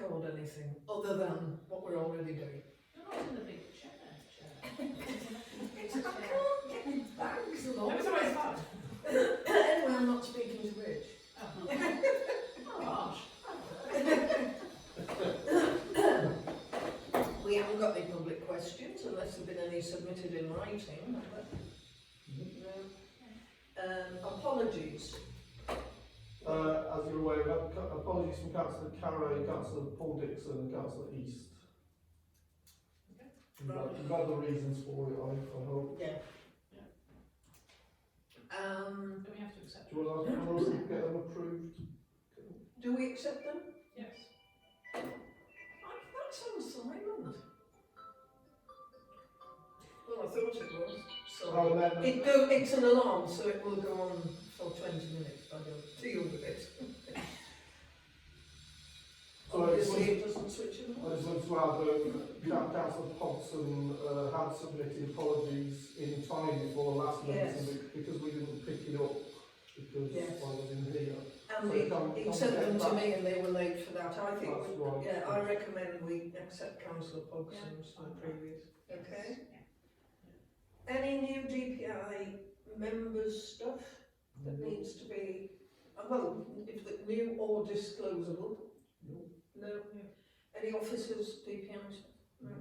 record anything other than what we're already doing. You're not in the big chair. I can't get my bags and all. No, it's always fun. Anyway, I'm not speaking to Rich. Oh, gosh. We haven't got any public questions unless there have been any submitted in writing. No. Apologies. As you're aware, we've had apologies from Councillor Carrow, Councillor Paul Dixon and Councillor East. You've had the reasons for it, I hope. Yeah. Do we have to accept Do you want us to get them approved? Do we accept them? Yes. That sounds silent. Well, I thought it was. Sorry. Oh, and then, It's an alarm, so it will go on for 20 minutes. I don't deal with it. So Obviously, it doesn't switch it I on. just want to add, Councillor Hodgson had submitted apologies in time before the last Yes. meeting because we didn't pick it up because Yes. I was in here. And So he come sent get them to back. me and they were late for that. I think, That's right. yeah, I recommend we accept Councillor Pogson's for the previous. Okay. Any new DPI members stuff that needs to be, well, if the new or disclosable? No. Any officers, DPIs? No.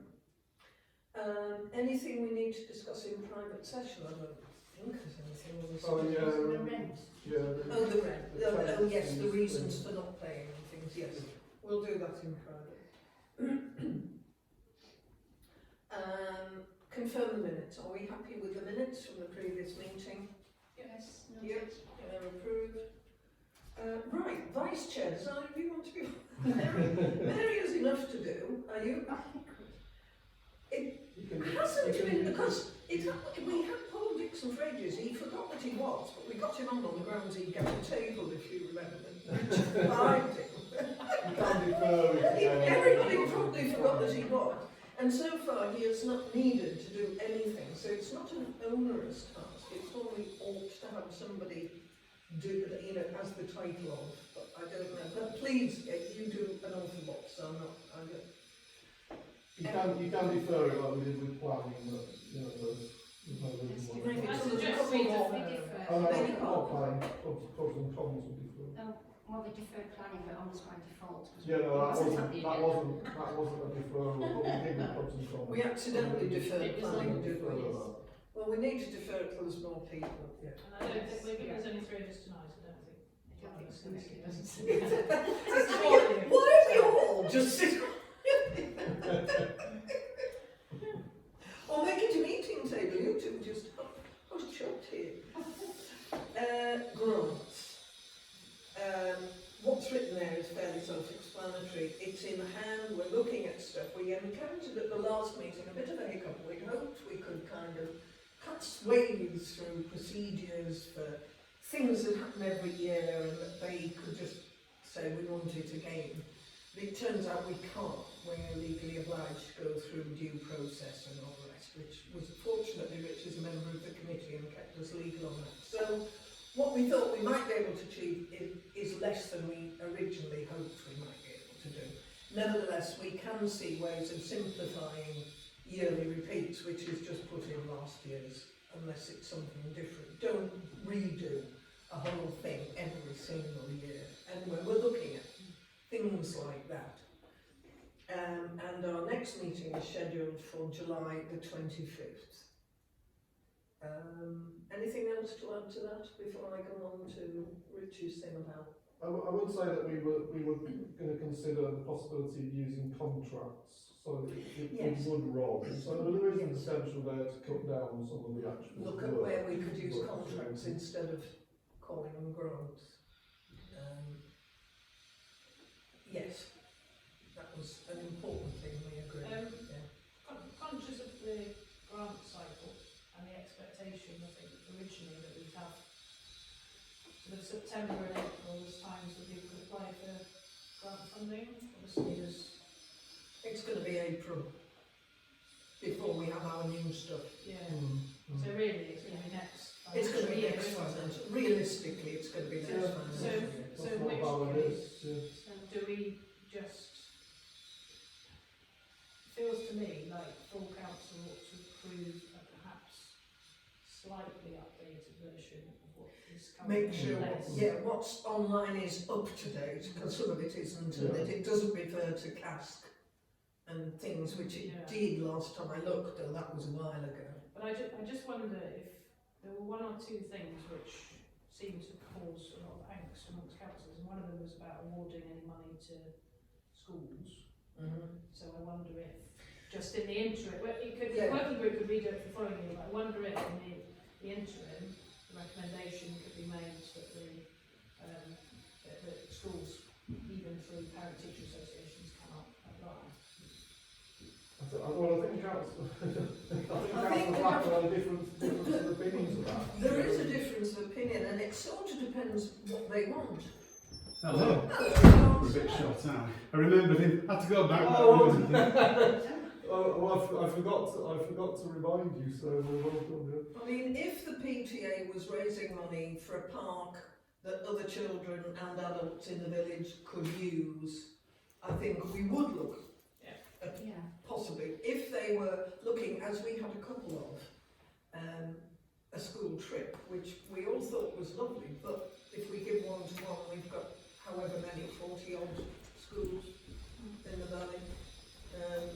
Anything we need to discuss in private session? I don't think there's anything. Oh, yeah. The rent. Yeah. Oh, the rent. the Oh, yes, the tenancies reasons thing. for not paying and things, yes. We'll do that in private. Confirm the minutes. Are we happy with the minutes from the previous meeting? Yes. Yep, they're approved. Right, vice chair, does either of you want to be? Mary has enough to do. Are you? It hasn't been, because we had Paul Dixon for ages. He forgot that he was, but we got him on the grounds he'd get a table, if you remember. Survived him. You can't defer it. Everybody probably forgot that he was. And so far he has not needed to do anything, so it's not an onerous task. It's one we ought to have somebody do, you know, as the title of, but I don't know. But please, you do an awful lot, so I'm not, I don't. You can defer it like we did with planning, but you know, there's no reason why. Maybe I it's a suggest couple we more. Oh, no, Maybe not planning, pros and cons would defer. Well, we deferred planning, but almost by default. Yeah, no, that wasn't a deferral, but we did with pros and cons. We accidentally deferred planning, did we? Defer Well, we need to defer it till there's more people. Yeah. And I don't think there's only three of us tonight. I don't think. Why are we all just sitting? Or make it a meeting table, you two just, I was chopped here. Grants. What's written there is fairly self-explanatory. It's in hand, we're looking at stuff. We encountered at the last meeting a bit of a hiccup. We hoped we could kind of cut swathes through procedures for things that happen every year and that they could just say we want it again. But it turns out we can't. We're legally obliged to go through due process and all the rest, which was fortunately Rich is a member of the committee and kept us legal on that. So what we thought we might be able to achieve is less than we originally hoped we might be able to do. Nevertheless, we can see ways of simplifying yearly repeats, which is just put in last year's, unless it's something different. Don't redo a whole thing every single year. Anyway, we're looking at things like that. And our next meeting is scheduled for July the 25th. Anything else to add to that before I go on to Rich's thing about? I would say that we were going to consider the possibility of using contracts, so that Yes. it would roll. So there is a potential there to cut down some of the actual Look at work. where we could use contracts instead of calling them grants. Yes, that was an important thing, we agree. Conscious of the grant cycle and the expectation, I think, originally that we'd have sort of September and April as times that people could apply for grant funding. Obviously, It's going to be April before we have our new stuff. So really, it's going to be next. It's going to be year, next isn't it? financial. Realistically, it's going to be next financial year. So That's not which how it case, is, yeah. do we just slightly updated version of what is Make currently sure, in place. yeah, what's online is up to date, because some of it isn't, and that it doesn't refer to cask and things which it Yeah. did last time I looked, though that was a while ago. But I just wonder if there were one or two things which seemed to cause a lot of angst amongst councillors, and one of them was about awarding any money to schools. So I wonder if, just in the interim, well, it could, Yeah. the working group could read it the following year, but I wonder if in the interim, the recommendation could be made that schools, even through parent-teacher associations, cannot apply. Well, I think council, I think Black have different of opinions of that. There is a difference of opinion, and it sort of depends what they want. Hello. Hello. We're a bit short out. I remembered him. Had to go back. I forgot to remind you, so well done. I mean, if the PTA was raising money for a park that other children and adults in the village could use, I think we would look at Yeah. possibly, if they were looking, as we had a couple of, a school trip, which we all thought was lovely, but if we give one to one, we've got however many, 40 odd schools in the valley,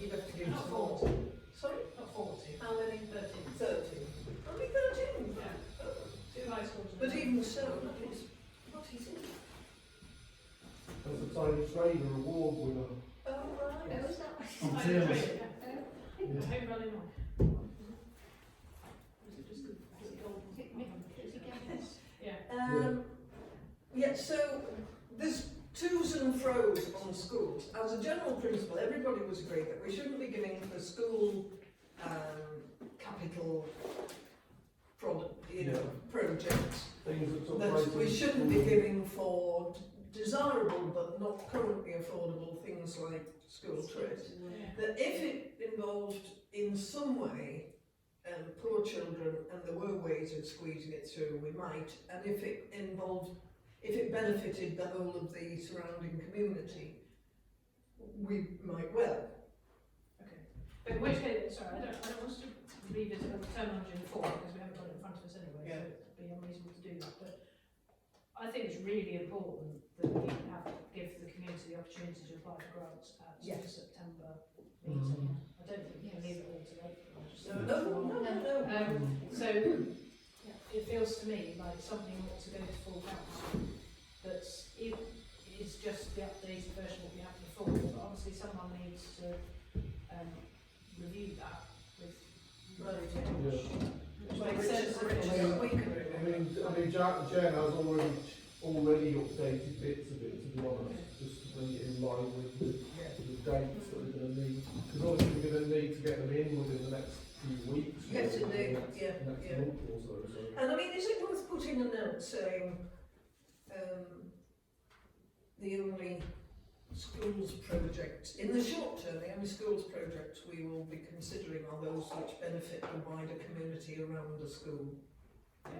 you'd have to give Not some more. 40. Sorry? Not 40. How many? 13. 13. Only 13? Yeah. Oh. Two high schools. and But one- even so, that is, what is it? As a Tony Trader award winner. Oh, right. Oh, is that On I Tails. agree, yeah. Yeah. Home running on. Was it just good? Was it gold? Is it Nick? Yeah. Yeah, so there's twos and fro's on schools. As a general principle, everybody was agreed that we shouldn't be giving the school capital projects. Things that took That place. we in shouldn't be school. giving for desirable but not currently affordable things like school trips. Yeah. That if it involved in some way poor children and there were ways of squeezing it through, we might, and if it benefited the whole of the surrounding community, we might well. Okay. But in which case, sorry, I don't want us to revisit the terminology in the form because we haven't got it in front of us anyway, Yeah. so it'd be unreasonable to do that. But I think it's really important that we have to give the community the opportunity to apply for grants at Yes. the September meeting. Mhm. I don't think we can leave it all to April. I just No, think no, it's no, wrong. no, no. So it feels to me like something ought to go to full council that it is just the updated version of what we had before, but obviously someone needs to review that with Right. which Like makes sense. Richard said, we can remember. I mean, Jen has already updated bits of it, to be honest, just to bring it in line with the Yeah. dates that we're going to need. Because obviously we're going to need to get them in within the next few weeks. Yes, or indeed. Next, Yeah, next yeah. month or so. And I mean, is it worth putting a note saying the only schools projects, in the short term, the only schools projects we will be considering are those which benefit the wider community around the school? I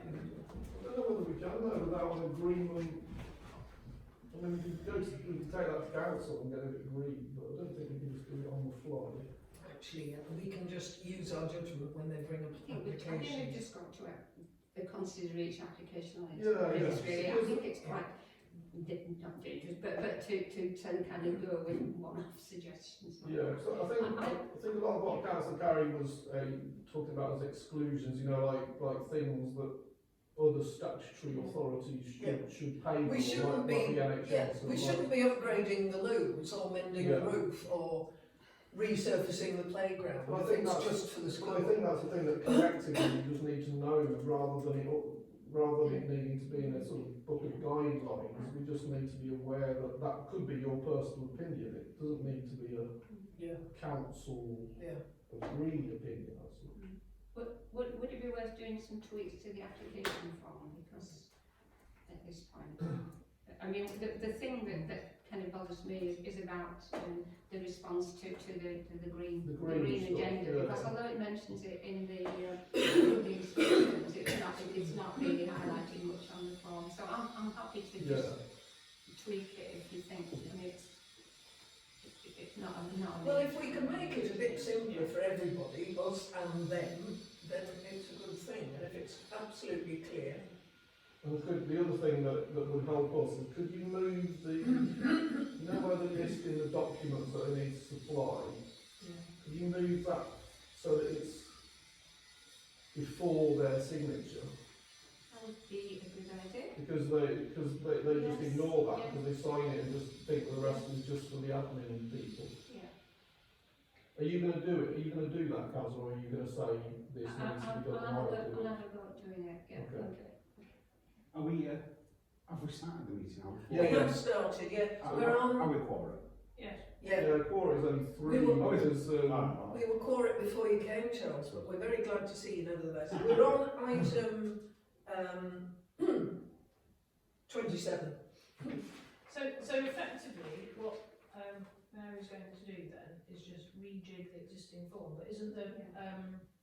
don't know whether we can though without an agreement. I mean, we can take that to council and get it agreed, but I don't think we can just do it on the fly. Actually, we can just use our judgment when they bring up I think we've applications. just got to consider each application on its Yeah, merits, yeah. really. I think it's quite not dangerous, but to kind of go with one-off suggestions. Yeah, so I think a lot of what Councillor Carey was talking about as exclusions, you know, like things that other statutory authorities should pay for, We shouldn't like be, the NHS. yeah, and we like- shouldn't be upgrading the loos or mending Yeah. the roof or resurfacing the playground. Well, I If think it's that's- just for the school. Well, I think that's the thing that collectively you just need to know rather than it needing to be in a sort of book of guidelines. We just need to be aware that that could be your personal opinion. It doesn't need to be a Yeah, council yeah. agreed opinion. That's all. Would it be worth doing some tweaks to the application form, because at this point, I mean, the thing that kind of bothers me is about the response to the green The green stuff, agenda, yeah. because although it mentions it in the instructions, it's not really highlighting much on the form. So I'm happy to Yeah. just tweak it if you think. I mean, it's not. Well, if we can make it a bit simpler for everybody, us and them, then it's a good thing. And if it it's absolutely clear. And the other thing that would help us is, could you move the, you know where the list in the documents that they need to supply, could you move that so that it's before their signature? That would be a good idea. Because they just Yes, ignore that, yes. because they sign it and just think the rest is just for the admin people. Yeah. Are you going to do it? Are you going to do that, Kaz, or are you going to say this needs to be done? I'll right? have a go at doing it, yeah. Okay. Are we, have we started the meeting? Are we Yeah, We yeah. have started, yeah. Are, We're are on, we quorum? Yes. yeah. Quorum is only three, We will- Oh, is it? because, We were quorate before you came, Charles, but we're very glad to see you nevertheless. We're on item 27. So effectively, what Mary's going to do then is just rejig the existing form, but isn't the,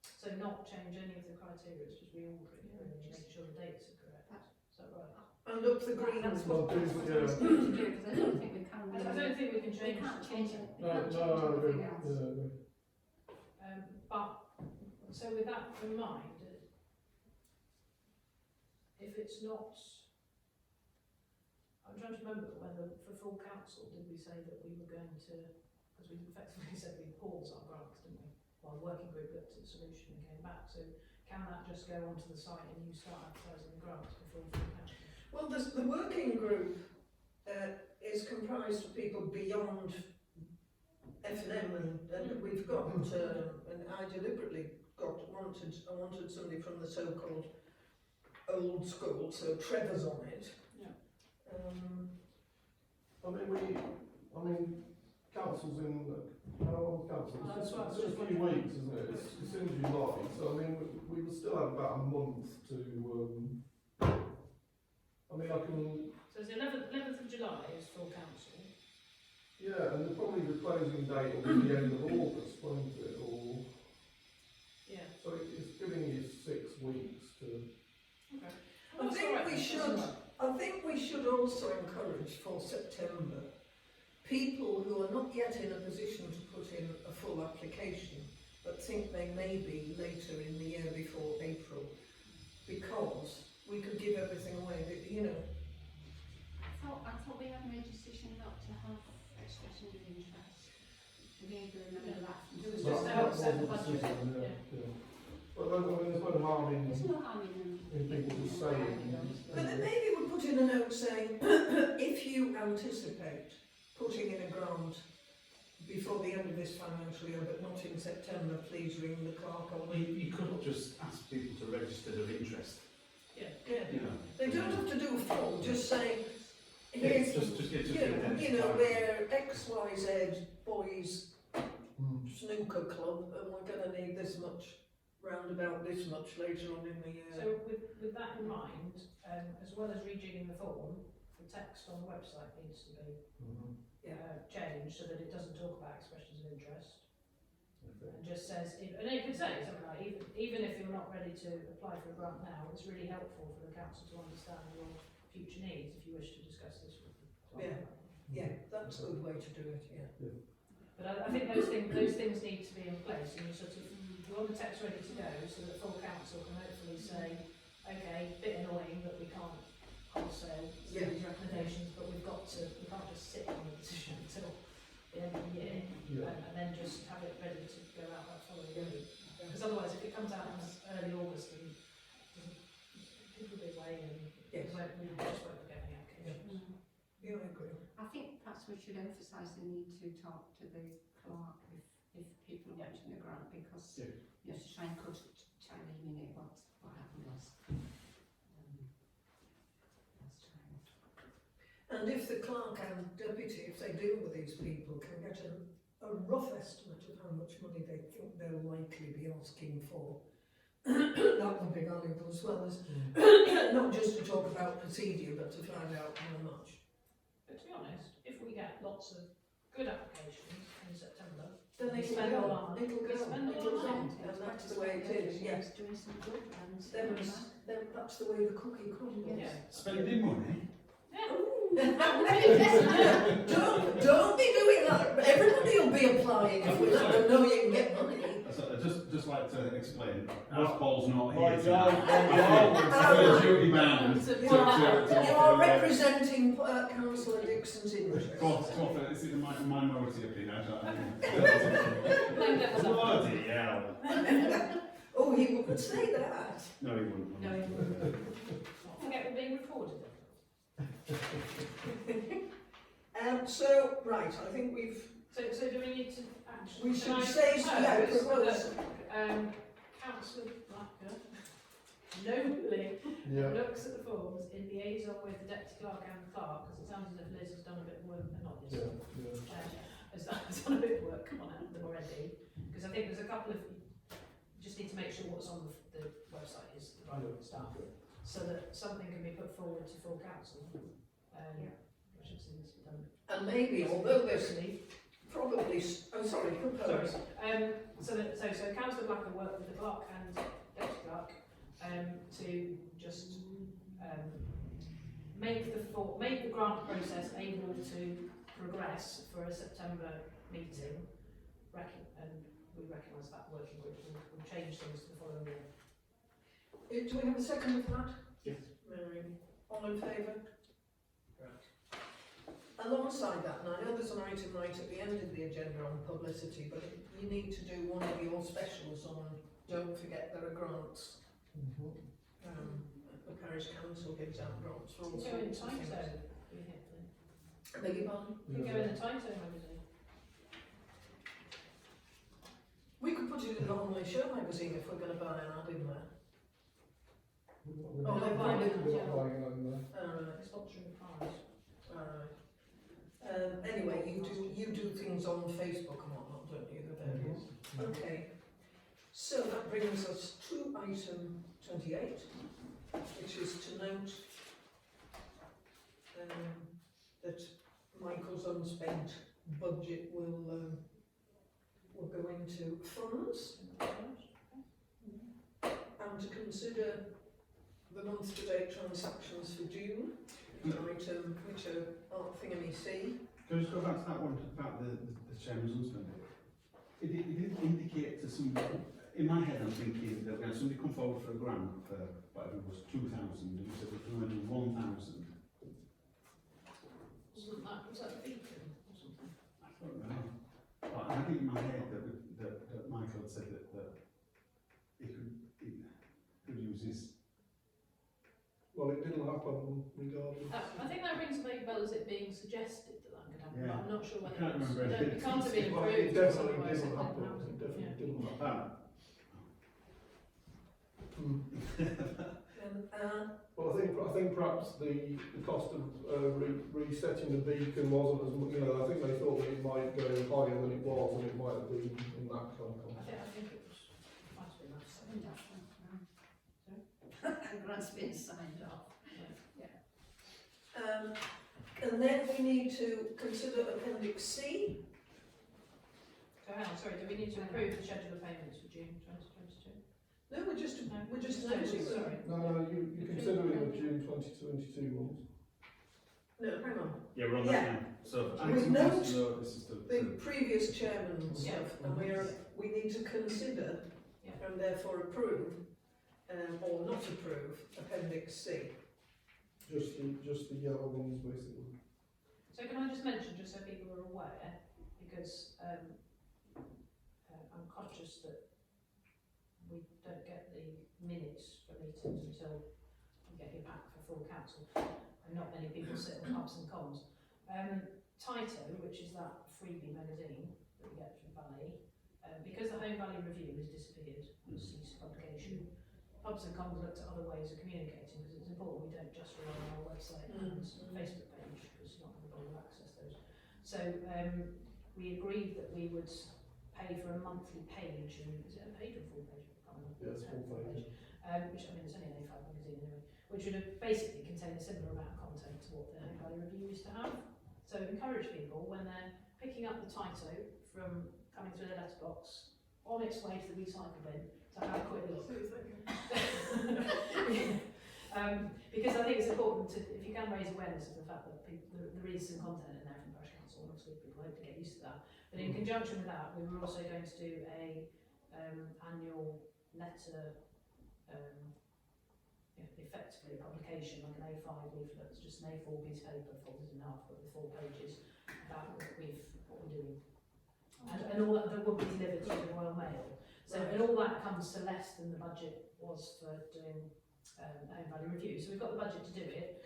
so not change any of the criteria, it's just reorder it, really, and make sure the dates are correct. Is that right? And up the green. That's Well, what I was do- going to do, because I don't think we can. I don't think we can We change. can't change it. We no, can't no, change I agree. anything else. Yeah, I agree. But, so with that in mind, if it's not, I'm trying to remember whether for full council, did we say that we were going to, because we effectively said we'd pause our grants, didn't we? While the working group looked at the solution and came back, so can that just go onto the site and you start advertising the grants before full council? Well, the working group is comprised of people beyond F&M, and we've got, and I deliberately wanted somebody from the so-called old school, so Trevor's on it. Yeah. I mean, council's in, how long council? Oh, that's right, It's just a few weeks, isn't it? It's in July, so I mean, we will still have about a month to, I mean, I can, So it's the 11th of July is full council. yeah, and probably the closing date will be the end of August, won't it? Or, Yeah. so it's giving you 6 weeks to, Okay. I think we should also encourage for September people who are not yet in a position to put in a full application, but think they may be later in the year before April, because we could give everything away, you know. I thought we had made a decision not to have expressions of interest. I vaguely remember that. It was Well, just that how was set the the budget. decision, Yeah. yeah. But I mean, there's no harm in, There's no harm in them. in people just saying. But then maybe we put in a note saying, if you anticipate putting in a grant before the end of this financial year, but not in September, please ring the clerk or Well, you could just ask people to register their interest, Yeah. yeah. you know. They don't have to do a form, just saying, Yeah, here's, just get you know, we're XYZ boys Mm. snooker club, and we're going to need this much, round about this much later on in the year. So with that in mind, as well as rejigging the form, the text on the website needs to be Mhm. changed so that it doesn't talk about expressions of interest. Okay. And just says, and it could say something like, even if you're not ready to apply for a grant now, it's really helpful for the council to understand your future needs if you wish to discuss this with the Yeah, that's a good way to do it, yeah. But I think those things need to be in place, and you want the text ready to go so that full council can hopefully say, okay, bit annoying that we can't wholesale Yeah. these recommendations, but we can't just sit on the decision until the end of the year, Yeah. and then just have it ready to go out that following week. Because otherwise, if it comes out in early August and people will be away and Yes. we just won't get any applications. Yeah, I agree. I think perhaps we should emphasise the need to talk to the clerk if people are wanting a grant, because Yeah. you have to try and try and eliminate what happened last time. And if the clerk and deputy, if they deal with these people, can get a rough estimate of how much money they think they'll likely be asking for, that would be valuable, as well as not just to talk about procedure, but to find out how much. But to be honest, if we get lots of good applications in September, Then We it'll spend all go, our money. it'll We go, spend all it'll our go, money. and that's the way it is, yes. Doing some good and Then that's the way the cookie crumbles. yeah. Spending money? Don't be doing that. Everybody will be applying if we let them know you can get money. Just like like to explain, as Paul's not here Right, tonight, yeah, I feel duty bound to You are offer, representing Councillor Dixon's interests. to offer, this is a minority opinion, Playing devil's advocate. Bloody hell. Oh, he wouldn't say that. No, he wouldn't. No, he wouldn't. Don't forget we're being recorded. So, right, I think we've, So do we need to actually? we can should I say, yeah, propose propose. that, Councillor Blacker nobly yeah. looks at the forms in liaison with the deputy clerk and the clerk, because it sounds as if Liz has done a bit of work, not Liz, has done a bit of work on them already, because I think there's a couple of, just need to make sure what's on the website is the right stuff, so that something can be put forward to full council. I should see this done. And maybe, although there's Personally, probably, sorry, propose. so Councillor Blacker worked with the clerk and deputy clerk to just make the grant process able to progress for a September meeting, and we recognise that working group will change things to the following year. Do we have a second for that? Yes. Mary, all in favour? Alongside that, and I know there's an item right at the end of the agenda on publicity, but you need to do one of your specials on don't forget there are grants. The parish council gives out grants for all Go in sorts of things. Timeto. I beg your pardon? We go in the Timeto magazine. We could put it in the Homley Show magazine if we're going to buy an ad in there. Oh, they're buying buying it. it, We're yeah. not buying it in there. It's sponsoring the prize. Anyway, you do things on Facebook and whatnot, don't you? The various. Okay. So that brings us to item 28, which is to note that Michael's unspent budget will go into funds, and to consider the month-to-date transactions for June, item which are thingamy-C. Can I just go back to that one about the chairman's husband? It did indicate to somebody, in my head I'm thinking that we had somebody come forward for a grant for whatever it was, 2,000, and we said we're going to do 1,000. Was that the beacon or something? I don't know. But I think in my head that Michael had said that he could use his. Well, it didn't happen regardless. I think that rings a vague bell as it being suggested that could happen, Yeah. but I'm not sure whether I can't remember it anything. can't have been Well, approved. it definitely otherwise didn't happen. happen. It definitely Yeah. didn't happen. Well, I think perhaps the cost of resetting the beacon wasn't as much. You know, I think they thought that it might go higher than it was, and it might have been in that kind of context. I think it was, might have been that. The grant's been signed off. And then we need to consider Appendix C. So hang on, sorry, do we need to approve the schedule of payments for June 2022? No, we're just No, noting them. sorry. No, you considering the June 2022 ones. No, hang on. Yeah, we're on Yeah. that now. So, With note this is the previous chairman's Yeah. stuff, and we need to consider Yeah. and therefore approve or not approve Appendix C. Just the yellow ones, basically. So can I just mention, just so people are aware, because I'm conscious that we don't get the minutes for meetings until we get it back for full council, and not many people sit on pubs and comms. Tyto, which is that freebie magazine that we get from Valley, because the Home Valley Review has disappeared, and ceased publication, pubs and comms looked at other ways of communicating, because it's important we don't just rely on our website and Facebook page, because you're not going to be able to access those. So we agreed that we would pay for a monthly page, and is it a page or full page? I can't remember. Yeah, it's full page. Which, I mean, it's only an A5 magazine anyway, which would have basically contained a similar amount of content to what the Home Valley Review used to have. So encourage people, when they're picking up the Tyto from coming through the letterbox, on its way to the recycle bin, to have a quick look. Because I think it's important to, if you can raise awareness of the fact that there is some content in there from the Parish Council, and obviously people hope to get used to that. But in conjunction with that, we were also going to do a annual letter, effectively a publication, like an A5 leaflet, it's just an A4 piece of paper folded in half, but with 4 pages, about what we're doing. And all that will be delivered to the Royal Mail. So, and all that comes to less than the budget was for doing home value review. So we've got the budget to do it,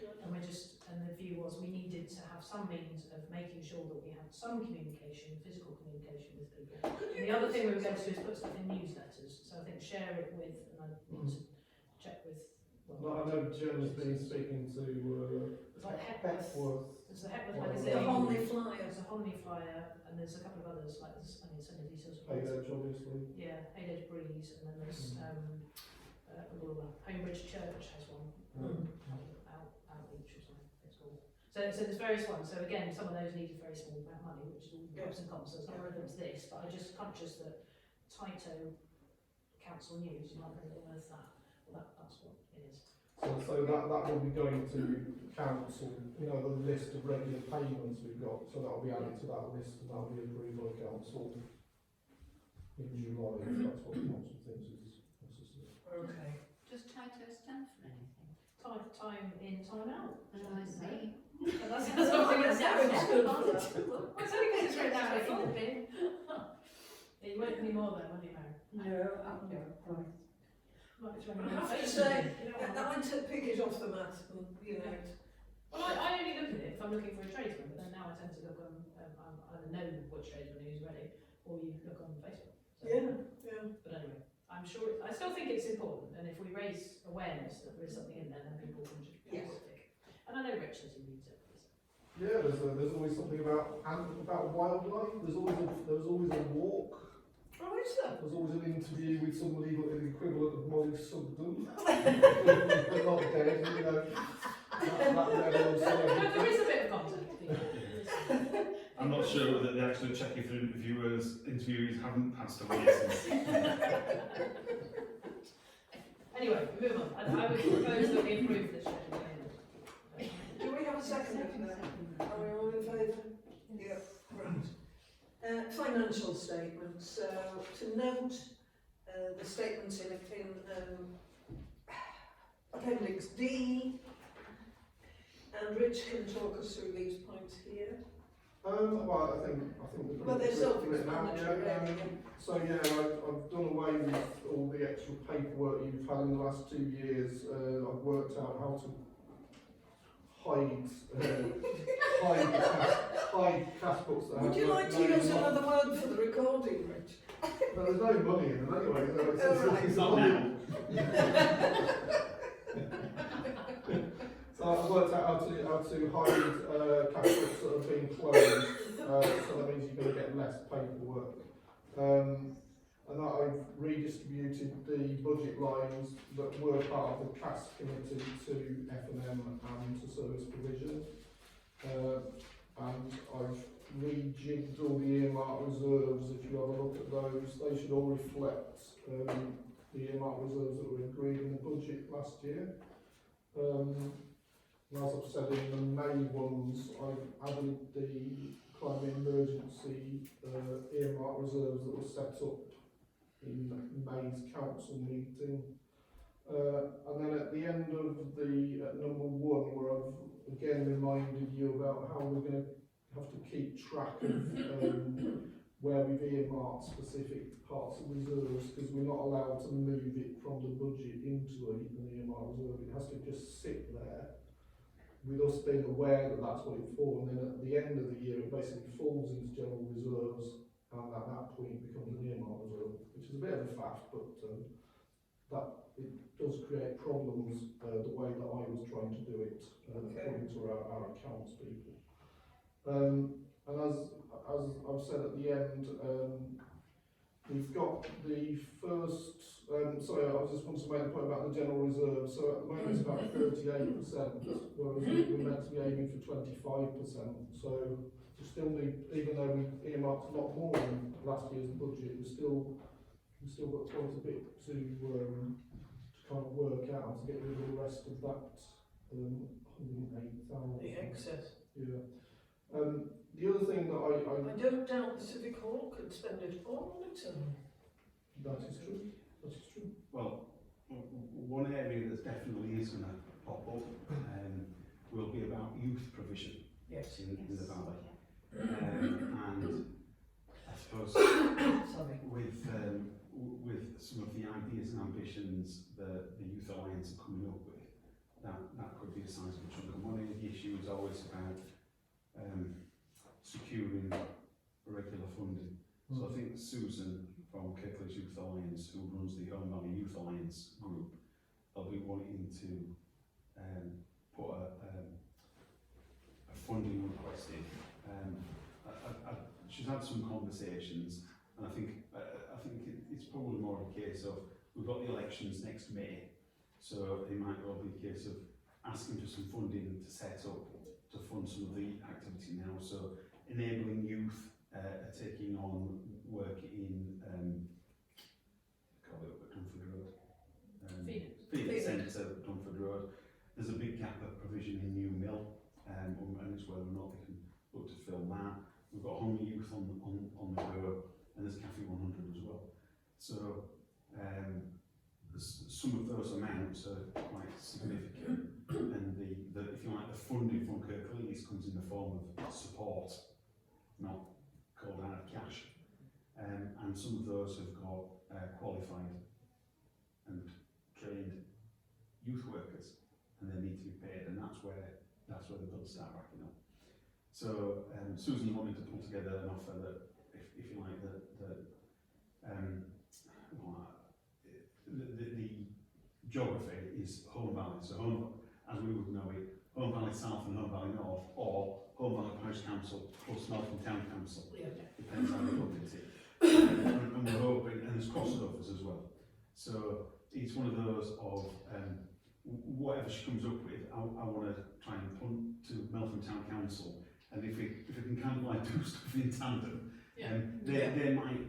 and the view was we needed to have some means of making sure that we had some communication, physical communication with people. And the other thing we were going to do is put stuff in newsletters. So I think share it with, and I need to check with. No, I know Jim's been speaking to It's like Hepworth. There's the Hepworth Well, magazine. The Homley Flyer. There's a Homley Flyer, and there's a couple of others like this. I mean, send the details. Edge, obviously. Yeah, Edge Breeze, and then there's Homebridge Church has one. Outreach or something it's called. So there's various ones. So again, some of those need a very small amount of money, which is all pros and cons. So it's not relevant to this, but I'm just conscious that Tyto Council News, you might be able to unearth that. Well, that's what it is. So that will be going to council, you know, the list of regular payments we've got, so that'll be added to that list and that'll be agreed by council in July, if that's what the council thinks is necessary. Okay. Does Tyto stand for anything? Time in, time out. I see. And that's something that's Very good for that. Well, it's only because it's written down in the bin. You won't be more then, will you, Mary? No, no. Might be I 20 have to minutes. say, You don't I want like to pick it off the mat and, you know, Well, I only look at it if I'm looking for a tradesman, but then now I tend to look on, I either know which tradesman who's ready, or you look on Facebook. So, yeah. But anyway, I'm sure, I still think it's important, and if we raise awareness that there is something in there, then people can just Yes. pick. And I know Rich says he reads it. Yeah, there's always something about wildlife. There was always a walk. Oh, is there? There's always an interview with somebody like the equivalent of Molly Sugden. They're not dead, you know. That level of No, celebrity. there is a bit of content. I'm not sure whether they actually check if the interviewees haven't passed away since. Anyway, we move on. I would propose that we approve this schedule. Do we have a second of that? Are we all in favour? Yeah, right. Financial statements. So to note the statements in Appendix D, and Rich can talk us through these points here. Well, I think we're Well, they're written out, self-explanatory, yeah. really. So yeah, I've done away with all the extra paperwork you've had in the last 2 years. I've worked out how to hide cash books that Would you like to use another word for the recording, Rich? Well, there's no money in them anyway, so it's, Oh, right. it's Not money. now. So I've worked out how to hide cash books that have been closed, so that means you're going to get less paperwork. And that I've redistributed the budget lines that were part of the CAS committee to F&M and to service provision. And I've rejigged all the earmark reserves. If you have a look at those, they should all reflect the earmark reserves that were agreed in the budget last year. And as I've said in the May ones, I've added the climate emergency earmark reserves that were set up in May's council meeting. And then at the end of the number 1, where I've again reminded you about how we're going to have to keep track of where we've earmarked specific parts of reserves, because we're not allowed to move it from the budget into an earmark reserve. It has to just sit there, with us being aware that that's what it's for, and then at the end of the year it basically falls into general reserves, and at that point it becomes an earmark reserve, which is a bit of a faff, but that it does create problems the way that I was trying to do it, according to our accounts people. And as I've said at the end, we've got the first, sorry, I just wanted to make a point about the general reserve. So at the moment it's about 38%, whereas we're meant to be aiming for 25%. So we still need, even though we earmarked a lot more than last year's budget, we've still got quite a bit to kind of work out to get rid of the rest of that 108,000. The excess. Yeah. The other thing that I don't doubt the Civic Hall could spend it all on its own. That is true. That is true. Well, one area that definitely is going to pop up will be about youth provision Yes. in the Yes. valley. Yeah. And I suppose Sorry. with some of the ideas and ambitions that the Youth Alliance are coming up with, that could be a sizable chunk of money. The issue is always about securing regular funding. So I think Susan from Kirklees Youth Alliance, who runs the Home Valley Youth Alliance group, will be wanting to put a funding request in. She's had some conversations, and I think it's probably more of a case of we've got the elections next May, so it might well be a case of asking for some funding to set up to fund some of the activity now. So enabling youth taking on work in Dunford Road. Phoenix Centre, Dunford Road. There's a big gap of provision in New Mill, and it's whether or not they can look to fill that. We've got Hungry Youth on the go, and there's Cafe 100 as well. So some of those amounts are quite significant, and the if you like, the funding from Kirklees comes in the form of support, not called out of cash. And some of those have got qualified and trained youth workers, and they need to be paid, and that's where the bills start racking up. So Susan wanted to pull together an offer that, if you like, the geography is Home Valley. So Home, as we would know it, Home Valley South and Home Valley North, or Home Valley Parish Council plus Melton Town Council. Yeah. Depends how you look at it. And we're hoping, and there's crossovers as well. So it's one of those of whatever she comes up with, I want to try and punt to Melton Town Council, and if we can kind of like do stuff in tandem, they might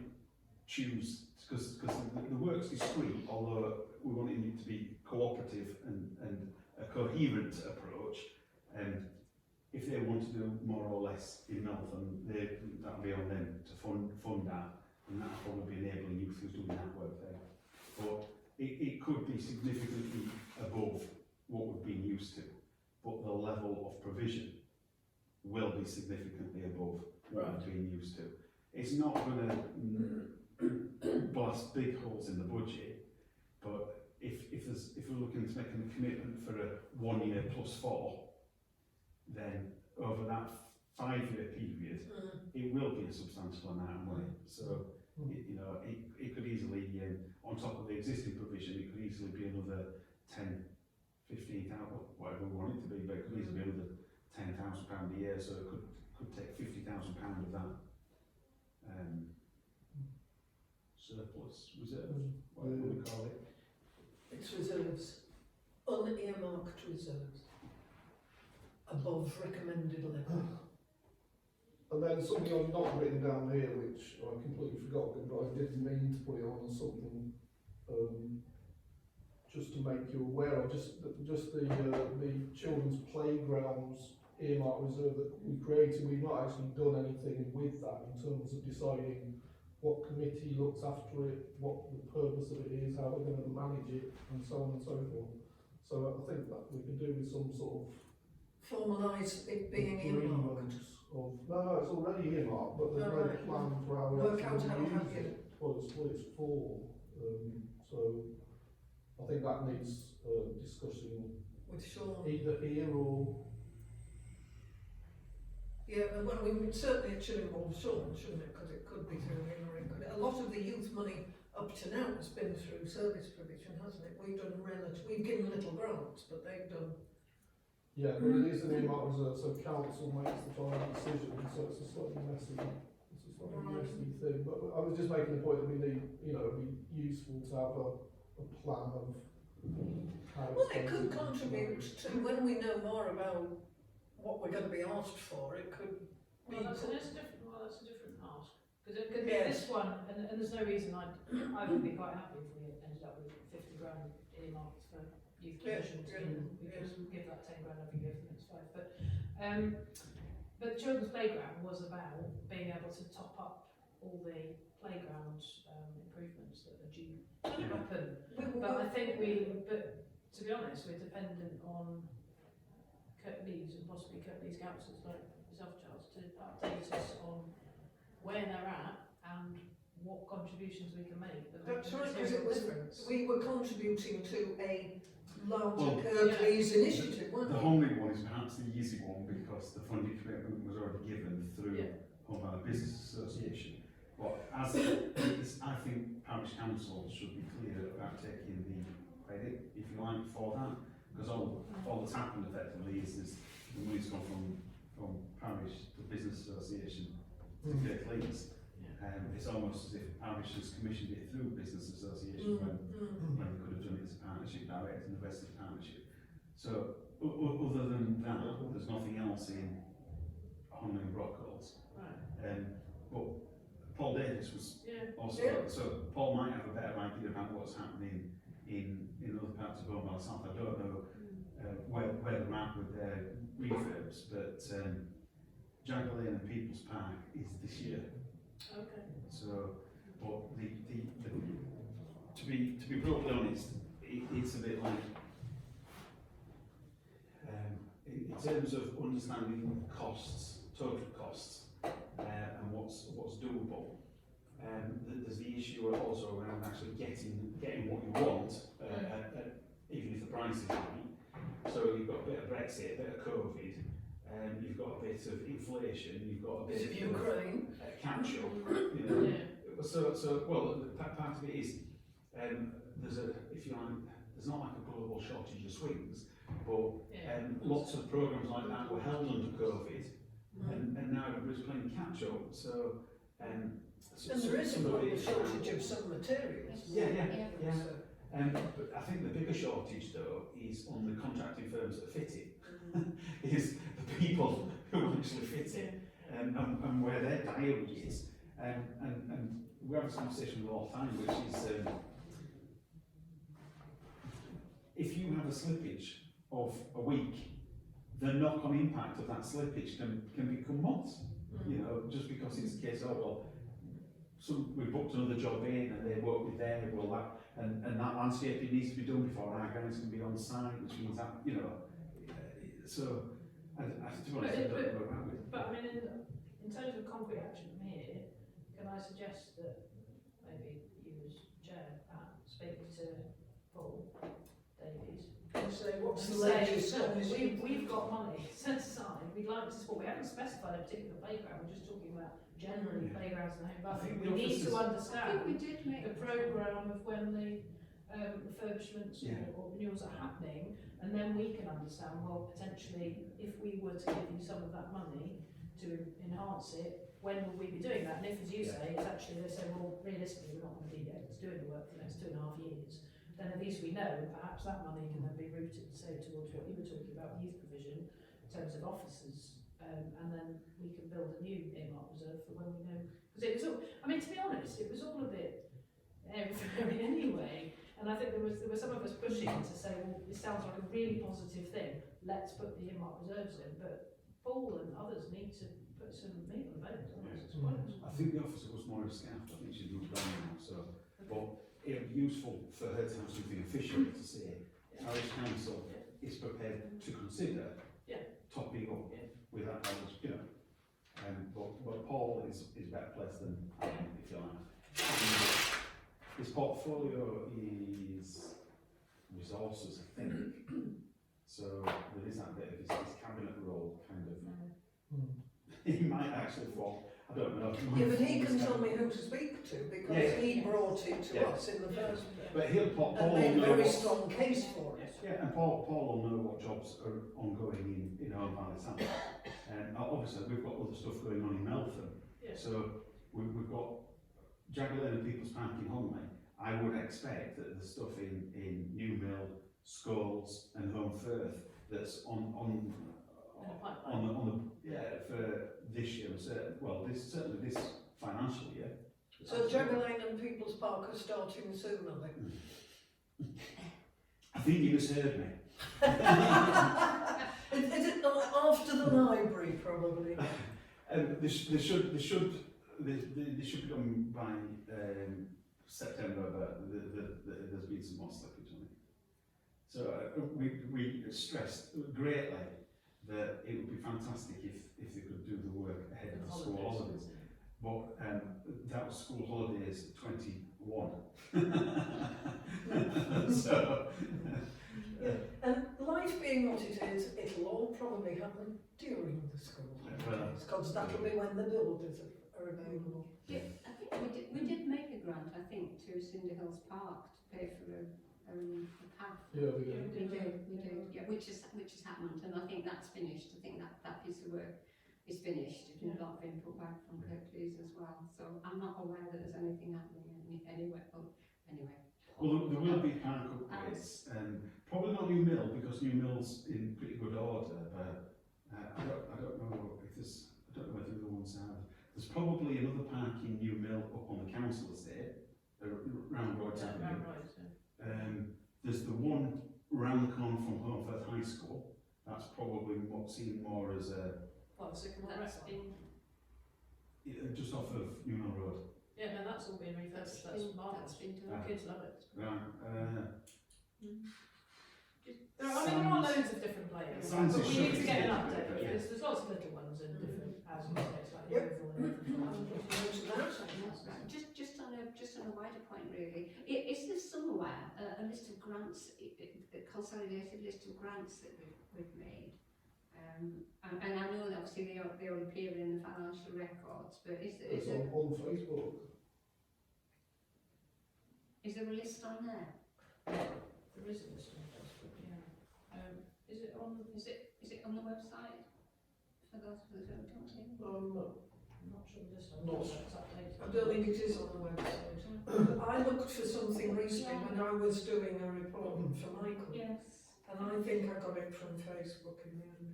choose, because the work's discreet, although we want it to be cooperative and a coherent approach. If they want to do more or less in Melton, that'll be on them to fund that, and that'll probably be enabling youth who's doing that work there. But it could be significantly above what we've been used to, but the level of provision will be significantly above what we've been used to. It's not going to blast big holes in the budget, but if we're looking to make a commitment for a 1 year plus 4, then over that 5-year period, it will be a substantial amount of money. So it could easily, on top of the existing provision, it could easily be another 10, 15,000, whatever we want it to be, but it could easily be another £10,000 a year. So it could take £50,000 of that surplus reserve, whatever we call it. It's reserves, unearmarked reserves, above recommended level. And then something I've not written down here, which I completely forgot, but I did mean to put it on as something just to make you aware of, just the children's playgrounds earmark reserve that we created. We've not actually done anything with that in terms of deciding what committee looks after it, what the purpose of it is, how we're going to manage it, and so on and so forth. So I think that we can do with some sort of Formalise it being earmarked. No, it's already earmarked, but there's no plan for how we Work out how actually to use use it. What it's for. So I think that needs discussing With Sean. either here or. Yeah, well, certainly it should involve Sean, shouldn't it? Because it could be through him, or it could. A lot of the youth money up to now has been through service provision, hasn't it? We've given little grants, but they've done. Yeah, but it is an earmark reserve, so council makes the final decision, so it's a slightly messy thing. But I was just making the point that we need, it'd be useful to have a plan of how it's Well, it going could to be contribute managed. to, when we know more about what we're going to be asked for, it could be. That's a different ask. Because Yes. this one, and there's no reason I would be quite happy if we ended up with 50 grand earmarked for youth provision. We just give that 10 grand every year for the next 5. But the children's playground was about being able to top up all the playground improvements that are due to happen. We- But I think but to be honest, we're dependent on Kirklees and possibly Kirklees councils like yourself, Charles, to update us on where they're at and what contributions we can make that make That's a right, 'cause it material was- difference. we were contributing to a larger Well, Kirklees initiative, weren't The we? Homely one is perhaps the easy one because the funding commitment was already given through Yeah. Home Valley Business Association. But I think parish council should be clear about taking the credit, if you like, for that. Because all that's happened effectively is the money's gone from parish to business association to Kirklees. It's almost as if parish has commissioned it through business association when they could have done it as a partnership direct and the rest is partnership. So other than that, there's nothing else in Honley and Brockholes. Right. But Paul Davis was Yeah. also, Yeah. so Paul might have a better idea about what's happening in other parts of Home Valley South. I don't know where they're at with their refurbs, but Jaguar Lane and People's Park is this year. Okay. So, but to be brutally honest, it's a bit like in terms of understanding costs, total costs, and what's doable. There's the issue also around actually getting what you want, even if the price is right. So you've got a bit of Brexit, a bit of COVID, you've got a bit of inflation, you've got a Bit bit of of Ukraine. catch up, you know. Yeah. So well, part of it is there's not like a global shortage of swings, but Yeah. lots of programs like that were held under COVID, and now everybody's playing catch up. So And there is a global shortage of some materials. Yeah. So, But I think the bigger shortage though is on the contracting firms that fit it, is the people who actually fit it, and where their diary is. And we have this conversation all the time, which is if you have a slippage of a week, the knock-on impact of that slippage can become months. You know, just because it's a case of, well, so we booked another job in and they won't be there, well that, and that landscaping needs to be done before our guys can be on site, which means that, you know, so, to be honest, I don't know about it. But I mean, in terms of concrete action from here, can I suggest that maybe you as chair, speak to Paul Davies and say, what's the Say, latest "Look, on this? we've got money set aside, we'd like to support, we haven't specified a particular playground, we're just talking about generally Yeah. playgrounds in the home I valley. think We the need officers- to I think understand we did make the programme of when the refurbishments Yeah. or renewals are happening, and then we can understand, well, potentially, if we were to give you some of that money to enhance it, when will we be doing that? And if, as you Yeah. say, it's actually, they say, well, realistically, we're not going to be able to doing the work for the next 2.5 years, then at least we know, and perhaps that money can then be routed, say, towards what you were talking about, youth provision, in terms of officers, and then we can build a new earmark reserve for when we know. Because it was all, I mean, to be honest, it was all a bit airy-fairy anyway, and I think there were some of us pushing to say, well, this sounds like a really positive thing, let's put the earmark reserves in, but Paul and others need to put some meat on the bones, I think the officer was more scaffed, I think she's moved on now, so, but it would be useful for her to have something official to say, parish council is prepared to consider topping up with that knowledge, you know. But Paul is better placed than I am, if you like. His portfolio is resources, I think. So there is that bit of his cabinet role, kind of. He might actually fall. I don't know. Yeah, but he can tell me who to speak to because Yeah. he brought it to Yeah. us in the first place. But Paul And will made a know very what. strong case for it. Yeah, and Paul will know what jobs are ongoing in Home Valley South. And obviously we've got other stuff going on in Meltham. Yeah. So we've got Jaguar Lane and People's Park in Honley. I would expect that the stuff in New Mill, Scholes and Home Firth that's on the for this year, certainly this financial year. So Jaguar Lane and People's Park are starting soon, are they? I think you misheard me. Is it not after the library, probably? They should they should be done by September, but there's been some more slippage on it. So we stressed greatly that it would be fantastic if they could do the work ahead of the school holidays. But that was school holidays 21. So Yeah, and life being what it is, it'll all probably happen during the school holidays, because that'll be when the builders are available. Yeah, I think we did make a grant, I think, to Cinder Hills Park to pay for a path. Yeah, we Yeah, do. We did, yeah, which has happened, and I think that's finished. I think that piece of work is finished. It's not been put back from Kirklees as well. So I'm not aware that there's anything happening anywhere. But anyway. well, there will be park upgrades. Probably not New Mill because New Mill's in pretty good order, but I don't know if there's. I don't know whether the other ones have. There's probably another park in New Mill up on the council estate, round Royds Avenue. There's the one round the corner from Hornfirth High School. That's probably seen more as a Well, Sycamore That's Restaurant. been, just off of New Mill Road. Yeah, no, that's all been refurbished, that's marvellous. been The done. kids love it. Right. There are loads of different players, Sounds but we need to get an insurance, update. yeah. There's lots of little ones in different housing estates, like Yep. Yeovil and everything. Right. Just on a wider point, really, is there somewhere a list of grants, a consolidated list of grants that we've made? And I know that obviously they all appear in the financial records, but is It's there on Facebook. a list on there? There is a list on Facebook, yeah. Is it on? Is it on the website? For those who don't see it? I'm not sure the list on the Not- website's updated. I don't think it is on the website. I looked for something recently when I was doing a report for Michael, Yes. and I think I got it from Facebook in the end.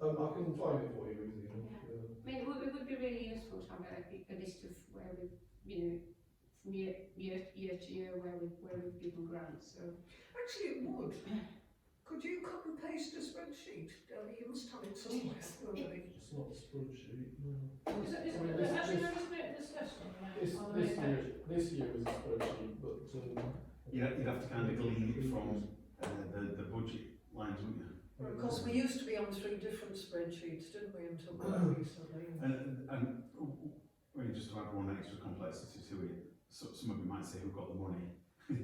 I can find it for you easily. Yeah. I mean, it would be really useful to have a list of where we, from year to year, where we've given grants. So Actually, it would. Could you cut and paste a spreadsheet? You must have it somewhere. Nobody. It's not a spreadsheet, no. Is it, I mean, there's this- actually this- there isn't it this list on the This on the main page? year is a spreadsheet, but You'd have to kind of glean it from the budget lines, wouldn't you? Of course, we used to be on 3 different spreadsheets, didn't we, until quite recently? And just to add one extra complexity to it, so some of you might say who got the money.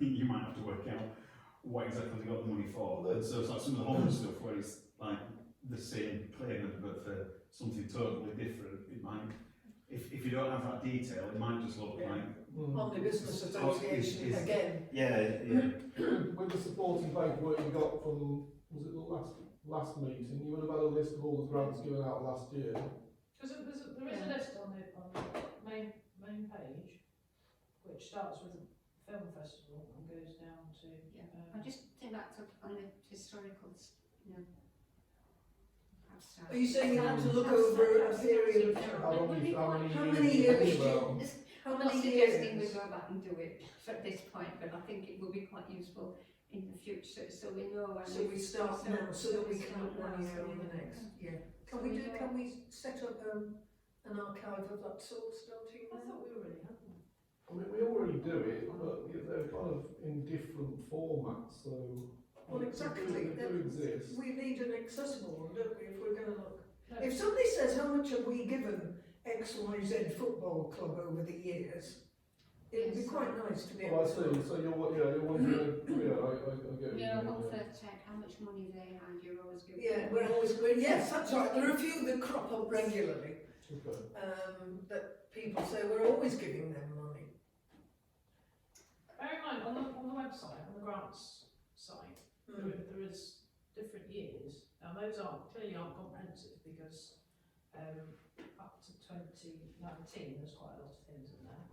You might have to work out what exactly they got the money for. And so it's like some of the homeless stuff where it's like the same claimant but for something totally different. It might, if you don't have that detail, it might just look Yeah. like On the Business Association is- again. yeah. with the supporting paperwork you got from, was it the last meeting, you would have had a list of all the grants given out last year. Because there is a list on the main page, which starts with the film festival and goes down to. I just think that's on the historical, abstract. Are you saying you had to look over a period of How time? many How many years? Well, How I'm not many suggesting we years? go back and do it at this point, but I think it will be quite useful in the future, so we know when. So we start now, so that we can start look 1 now, year so on the we- next. Yeah. so Can we do it. Can we set up an archive of that sort starting I now? thought we already had one. I mean, we already do it, but they're kind of in different formats, so. Well, exactly. They do exist. We need an accessible one, don't we, if we're going to look? No, If somebody says how much have we given XYZ football club over the years, it would be Yes. quite nice to be Oh, I able see, to. so you're wondering, I get Yeah, you. on first check, how much money they had, you're always giving. Yeah, yes, that's right. There are a few that crop up regularly Okay. that people say we're always giving them money. bear in mind, on the website, on the grants site, Mm. there is different years. Now those clearly aren't comprehensive because up to 2019 there's quite a lot of things in there.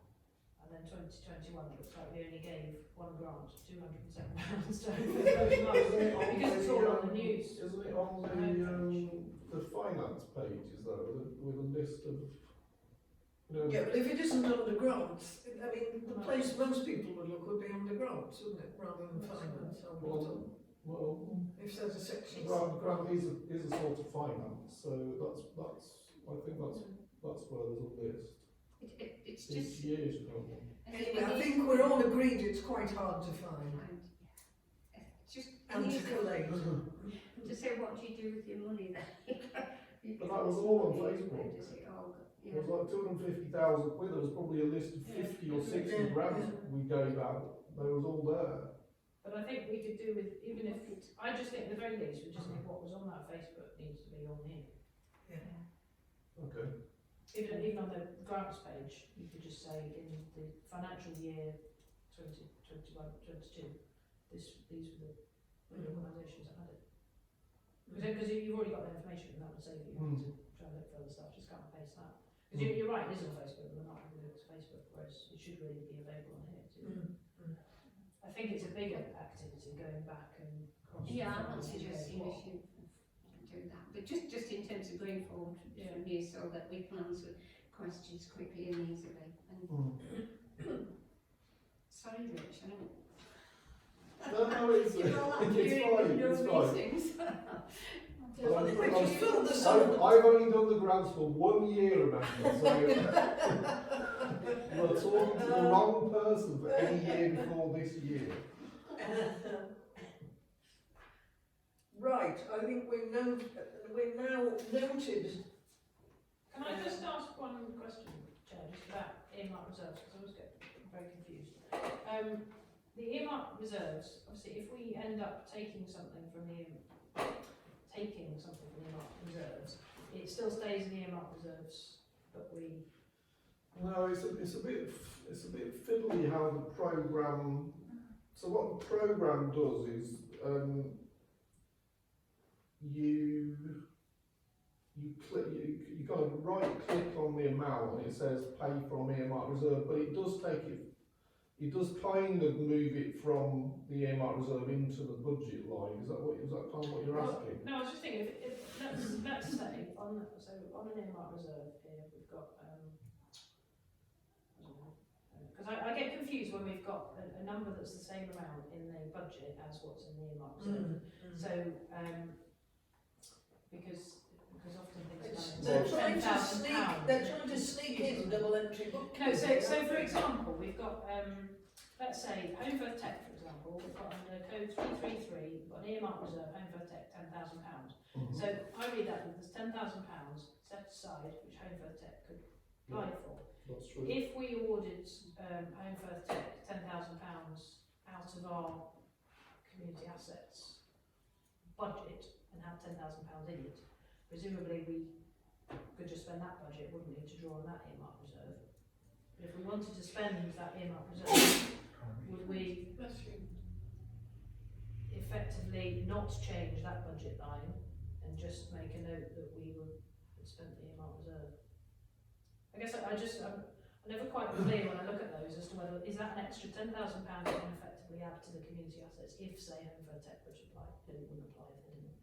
And then 2021 it looks like we only gave one grant of £207 to those months because it's all on the news. Isn't it on the finance page, is that with a list of, Yeah, but if it isn't under grants, I mean, the place most people would look would be under grants, wouldn't it, rather than finance? I would have thought. well, If there's a section. grant is a sort of finance, so I think that's That's where there's a list. It's Each just. year's got one. Anyway, I think we're all agreed it's quite hard to find It's just. and to collate. To say, what do you do with your money then? But that was all on Facebook. Does it all go- It was like 250,000 quid, there was probably a list of 50 or 60 Yeah. grants we gave out, they was all there. But I think we could do with, even if, I just think at the very least, we just think what was on that Facebook needs to be on here. Okay. Even on the grants page, you could just say in the financial year 2021-22, these were the organisations that had it. Because you've already got the information, and that would save you having to try and look for other stuff, just cut and paste that. Because you're right, it is on Facebook, but we're not having it to Facebook, whereas it should really be available on here too. I think it's a bigger activity going back and cross. Yeah, I'm not suggesting we should do that, but just in terms of going forward from here, so that we can answer questions quickly and easily. And sorry, Rich, I don't. No, it's, You know, like it's hearing fine, no it's fine. meetings. Which is still the same. I've only done the grants for 1 year, Amanda, so you're talking to the wrong person for any year before this year. Right, I think we've now noted. Can I just ask one question, Chair, just about earmark reserves, because I always get very confused. The earmark reserves, obviously, if we end up taking something from the earmark reserves, it still stays in the earmark reserves, but we. No, it's a bit fiddly how the programme. So what the programme does is you kind of right click on the amount and it says pay from earmark reserve, but it does kind of move it from the earmark reserve into the budget line. Is that kind of what you're asking? No, I was just thinking, if let's say on an earmark reserve here we've got because I get confused when we've got a number that's the same amount in the budget as what's in the earmark reserve. So because often things They're like trying to sneak in double entry book. No, so for example, we've got let's say Home First Tech, for example, we've got under code 333, we've got an earmark reserve, Home First Tech, £10,000. So I read that there's £10,000 set aside which Home First Tech could apply for. That's true. If we awarded Home First Tech £10,000 out of our community assets budget and had £10,000 in it, presumably we could just spend that budget, wouldn't we, to draw on that earmark reserve. But if we wanted to spend that earmark reserve, would we effectively not change that budget line and just make a note that we had spent the earmark reserve? I guess I'm never quite clear when I look at those as to whether, is that an extra £10,000 you can effectively add to the community assets if, say, Home First Tech would apply, it wouldn't apply if they didn't.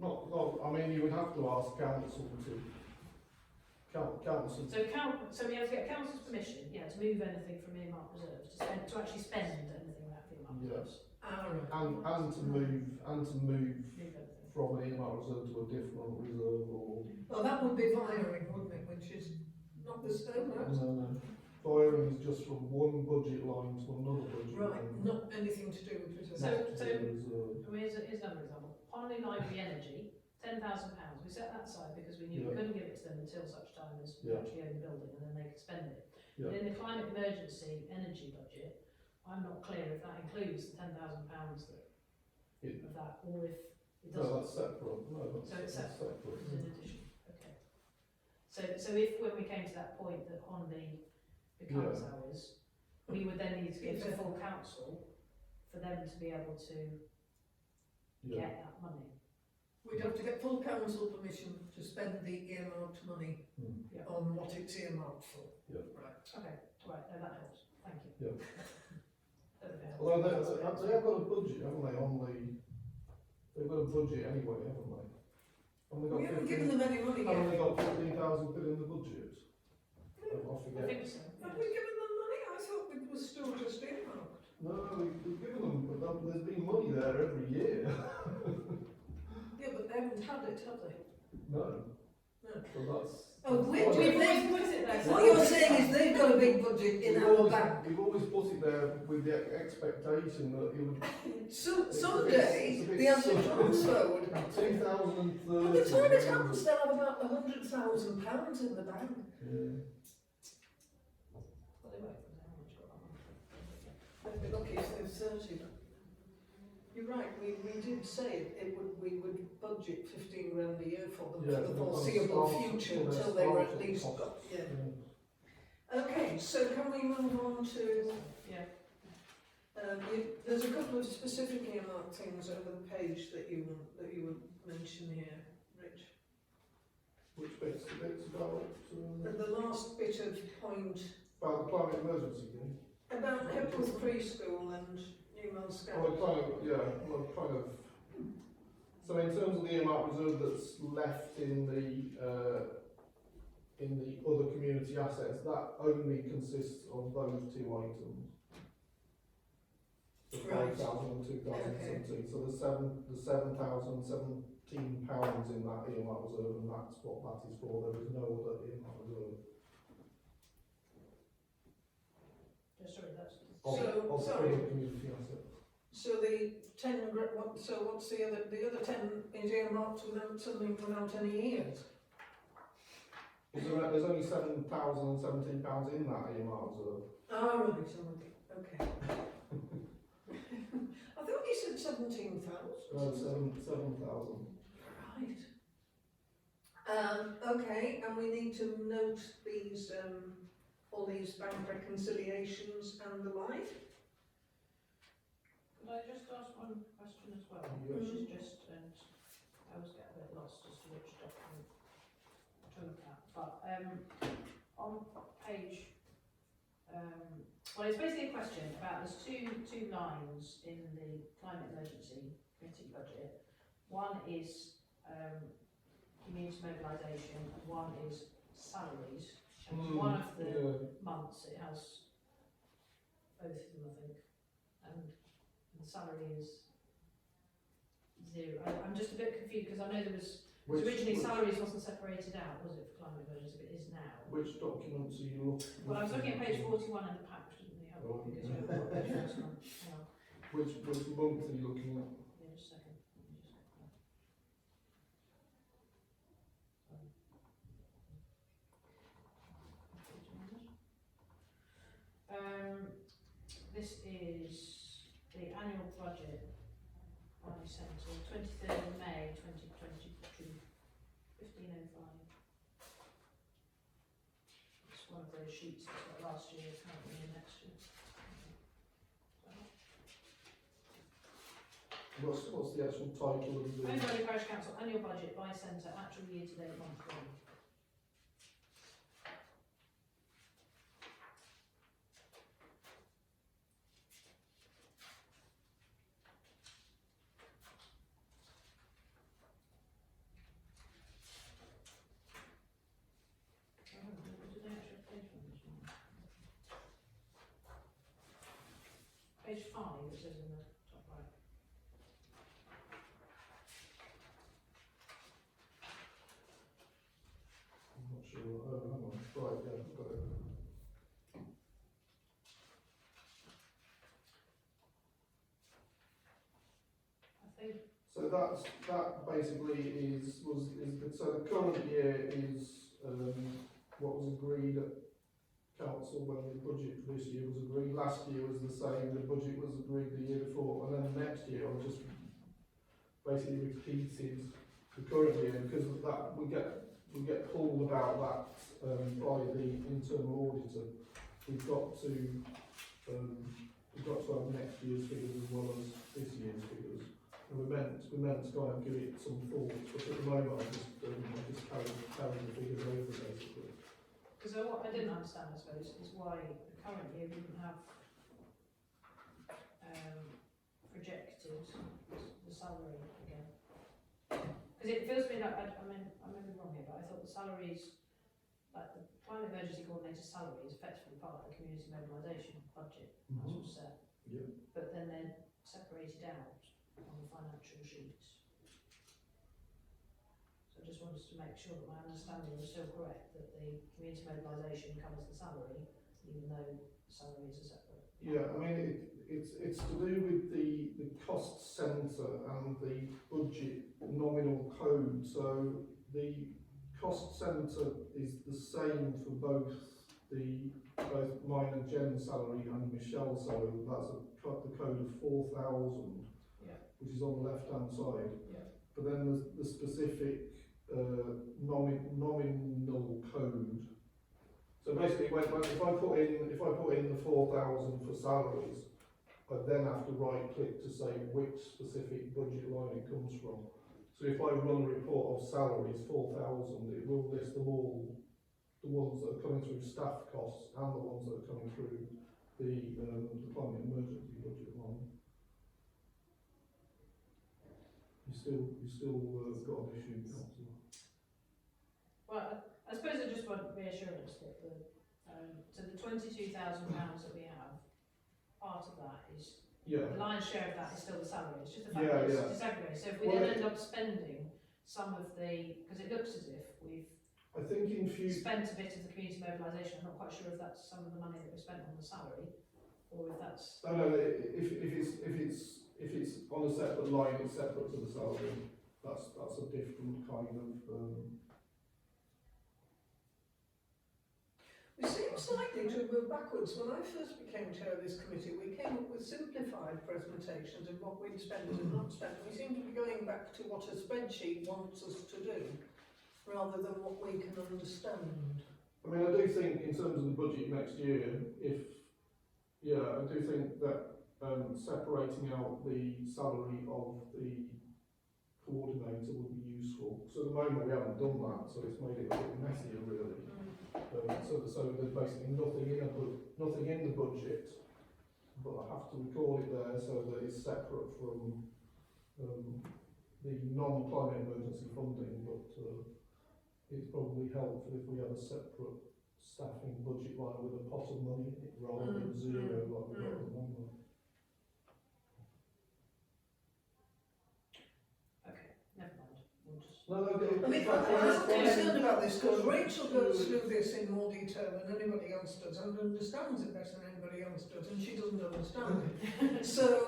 Not. I mean, you would have to ask council to. Council. So we have to get council's permission, to move anything from earmark reserves to actually spend anything out of earmark reserves. And to move Move anything. from an earmark reserve to a different reserve or. Well, that would be firing, wouldn't it? Which is not the same, No. Firing is just from one budget line to another budget right? line. Not anything to do with reserve. So- Reserve. Here's another example. Ponley Library Energy, £10,000. We set that aside because we knew we couldn't give it to them until such time as we actually own the building and then they could spend it. Yeah. But in the climate emergency energy budget, I'm not clear if that includes the £10,000 of that, or if it No, doesn't. that's separate. No, So it's that's It's in addition. Okay. So if when we came to that point that Honley becomes ours, we would then need to give to full council for them to be able to get that money. We'd have to get full council permission to spend the earmarked money on what it's earmarked for. Yeah. Right. Okay, right, no, that helps. Thank you. Yeah. That would be Although helpful. they have got a budget, haven't they? They've got a budget anyway, haven't they? We haven't given them any money Haven't they yet. got 15,000 quid in the budget? I I forget. think so. Have we given them money? I thought it was still just earmarked. No, we've given them, but there's been money there every year. Yeah, but they haven't had it, have they? No. No. So that's. Oh, that's we've fine. always put it there. What you're saying is they've got a big budget in We've our always- bank. We've always put it there with the expectation that it would, So, It's a someday, bit the answer silly. transfer would 2030. By the time it happens, they'll have about £100,000 in the bank. Yeah. Well, they won't, because they haven't got that They'd be lucky if they're 30. You're right, we did say we would budget 15 grand a year for them Yeah, for the for the foreseeable start- future for their until they were at starting least costs. got, yeah. Yeah. Okay, so can we move on to, one. Yeah. there's a couple of specific earmarked things over the page that you would mention here, Rich. Which bits? The bits about, The last bit of point about the climate emergency thing? about Hepworth Preschool and Newman Well, Scouts. kind of, yeah, well, kind of. So in terms of the earmark reserve that's left in the other community assets, that only consists of those two items. The Right. 5,000 and 2,017. So the £7,017 in that earmark reserve, and that's what that is for. There is no other earmark reserve. Yeah, sorry, that's. Of sorry. other community assets. So the 10 so what's the other 10 is earmarked without something without any years? There's only £7,017 in that earmark reserve. Ah, right, okay. I thought you said 17,000. No, 7,000. Right. Okay, and we need to note these, all these bank reconciliations and the like. Could I just ask one question as well, Yeah. which is just, and I always get a bit lost as to which document to look at, but on page, well, it's basically a question about, there's two lines in the climate emergency committee budget. One is community mobilisation and one is salaries. And one of the Yeah. months it has both of them, I think, and the salary is 0. I'm just a bit confused because I know there was originally salaries wasn't separated out, was it, for climate emergency, but it is now. Which documents are you looking? Well, I was looking at page 41 in the pack, which didn't really help Oh, because you haven't got page 41. Hang on, Which month are you looking at? yeah, just a second. Let me just get that. This is the annual budget by Centre, 23rd of May 2022, 15:05. It's one of those sheets that's got last year, currently and next year. What's the actual title of the? Owned Valley Parish Council annual budget by Centre, actual year to date month 1. Page 5, it says in the top right. I'm not sure. Oh, hang on. Right, yeah, I've got it. I think, So that basically is so the current year is what was agreed at council when the budget for this year was agreed. Last year was the same. The budget was agreed the year before, and then next year I've just basically repeated the current year because of that we get pulled about that by the internal auditor. We've got to have next year's figures as well as this year's figures. And we're meant to kind of give it some thought, but at the moment I just carry the figures over basically. because what I didn't understand, I suppose, is why the current year wouldn't have projected the salary again. Because it feels to me like, I mean, I may be wrong here, but I thought the salaries, like the climate emergency coordinator salary is effectively part of the community mobilisation budget, that's what's set. Yeah. But then they're separated out on the financial sheets. So just wanted to make sure that my understanding was still correct, that the community mobilisation covers the salary, even though salaries are separate. Yeah, I mean, it's to do with the cost centre and the budget nominal code. So the cost centre is the same for both mine and Jen's salary and Michelle's salary. That's the code of 4,000, Yeah. which is on the left hand side. Yeah. But then there's the specific nominal code. So basically, if I put in the 4,000 for salaries, I then have to right click to say which specific budget line it comes from. So if I run a report of salaries 4,000, it will list them all, the ones that are coming through staff costs and the ones that are coming through the climate emergency budget line. You still got an issue, Councillor. Well, I suppose I just want reassurance that so the £22,000 that we have, part of that is, Yeah. the lion's share of that is still the salary, it's just the fact Yeah, that it's yeah. disaggregated. So if we Well, then end up spending some of the, because it looks as if we've I think in future. spent a bit of the community mobilisation, I'm not quite sure if that's some of the money that we spent on the salary, or if that's... No, if it's on a separate line, it's separate to the salary. That's a different kind of. We seem slightly to have moved backwards. When I first became chair of this committee, we came up with simplified presentations of what we'd spent and not spent. We seem to be going back to what a spreadsheet wants us to do, rather than what we can understand. I mean, I do think in terms of the budget next year, I do think that separating out the salary of the coordinator would be useful. So at the moment we haven't done that, so it's made it a bit messier really. So there's basically nothing in the budget, but I have to record it there so that it's separate from the non-climate emergency funding. But it's probably helpful if we have a separate staffing budget line with a pot of money in it rather than zero like we've got at the moment. Okay, never mind. We'll just... I mean, I'm concerned about this because Rachel goes through this in more detail than anybody else does and understands it better than anybody else does, and she doesn't understand it. So,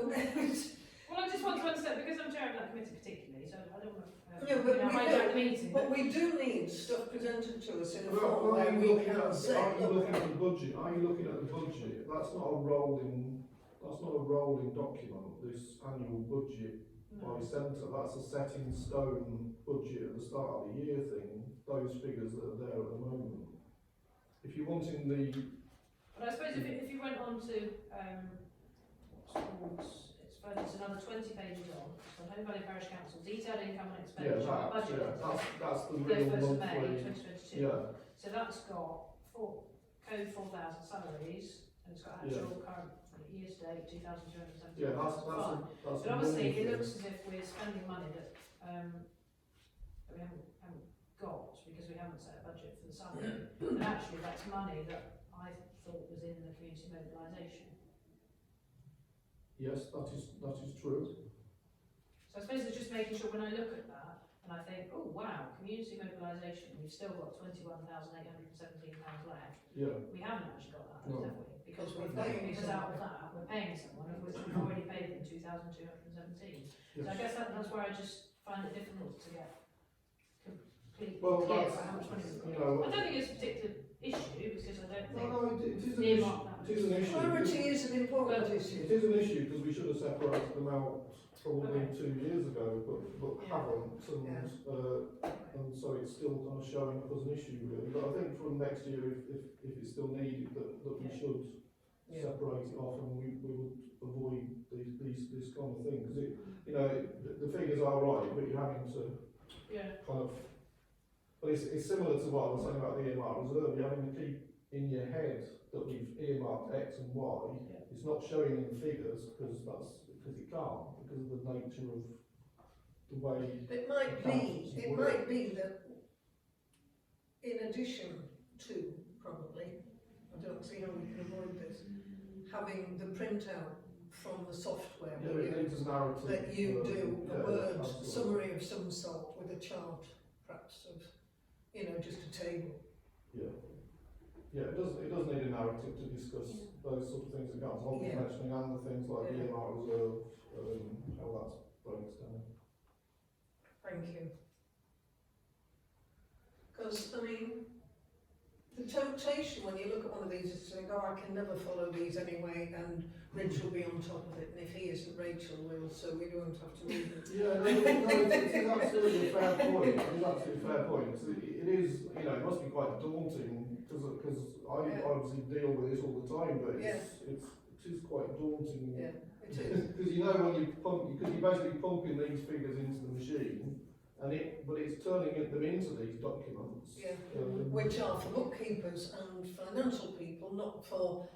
Well, I just want to understand, because I'm chairing that committee particularly, so I don't want to Yeah, but we hijack the meeting. but we do need stuff presented to us in a Well, form are where you we looking can at say, looking at the budget? Are you looking at the budget? That's not a rolling document. This annual budget by centre, that's a set in stone budget at the start of the year thing. Those figures that are there at the moment. If you're wanting the But I suppose if you went on to it's another 20 pages on, so Home Valley Parish Council, detailed income and expenditure budget. that's the real 31st of May monthly. 2022. Yeah, So that's got code 4,000 salaries, and it's got actual current year to date 2,270. yeah, that's fine. But But obviously it looks as if we're spending money that we haven't got because we haven't set a budget for the salary. And actually that's money that I thought was in the community mobilisation. Yes, that is true. So I suppose it's just making sure when I look at that and I think, oh wow, community mobilisation, we've still got £21,817 left. Yeah. We haven't actually got that, No. have we? Because We're we've paying because out of someone. that we're paying someone, of which we've already paid them 2,217. So I guess that's where I just find it difficult to get completely Well, clear that's, about how much money we've you got. know, I don't think it's a particular issue because I don't think no, it is an earmark issue. that It is an issue. clarity is an important Well, issue. It is an issue because we should have separated them out probably Okay. 2 years ago, but Yeah. haven't, and so it's still kind of showing up as an issue really. But I think from next year, if it's still needed, that we Yeah. should Yeah. separate it off, and we would avoid this kind of thing because the figures are right, but you're having to Yeah. kind of. But it's similar to what I was saying about the earmark reserve. You're having to keep in your head that we've earmarked X and Y. Yeah. It's not showing in figures because it can't, because of the nature of the way. It might be that in addition to, probably, I don't see how we can avoid this, having the printout from the software Yeah, where it needs a narrative. that you do a yeah, word absolutely. summary of some sort with a chart, perhaps you know, just a table. Yeah. Yeah, it does need a narrative to discuss those sort of things that Council Holmes Yeah. mentioning, and the things like the Yeah. earmark reserve, how that breaks down. Thank you. Because, I mean, the temptation when you look at one of these is to think, oh, I can never follow these anyway, and Rich will be on top of it, and if he isn't, Rachel will, so we don't have to leave it. Yeah, it's absolutely a fair point. It's absolutely a fair point. It is, you know, it must be quite daunting because I Yeah. obviously deal with this all the time, but Yeah. it is quite daunting. Yeah, it is. Because you know when you pump, because you're basically pumping these figures into the machine, but it's turning them into these documents. Yeah. Um, Which are for bookkeepers and financial people, not for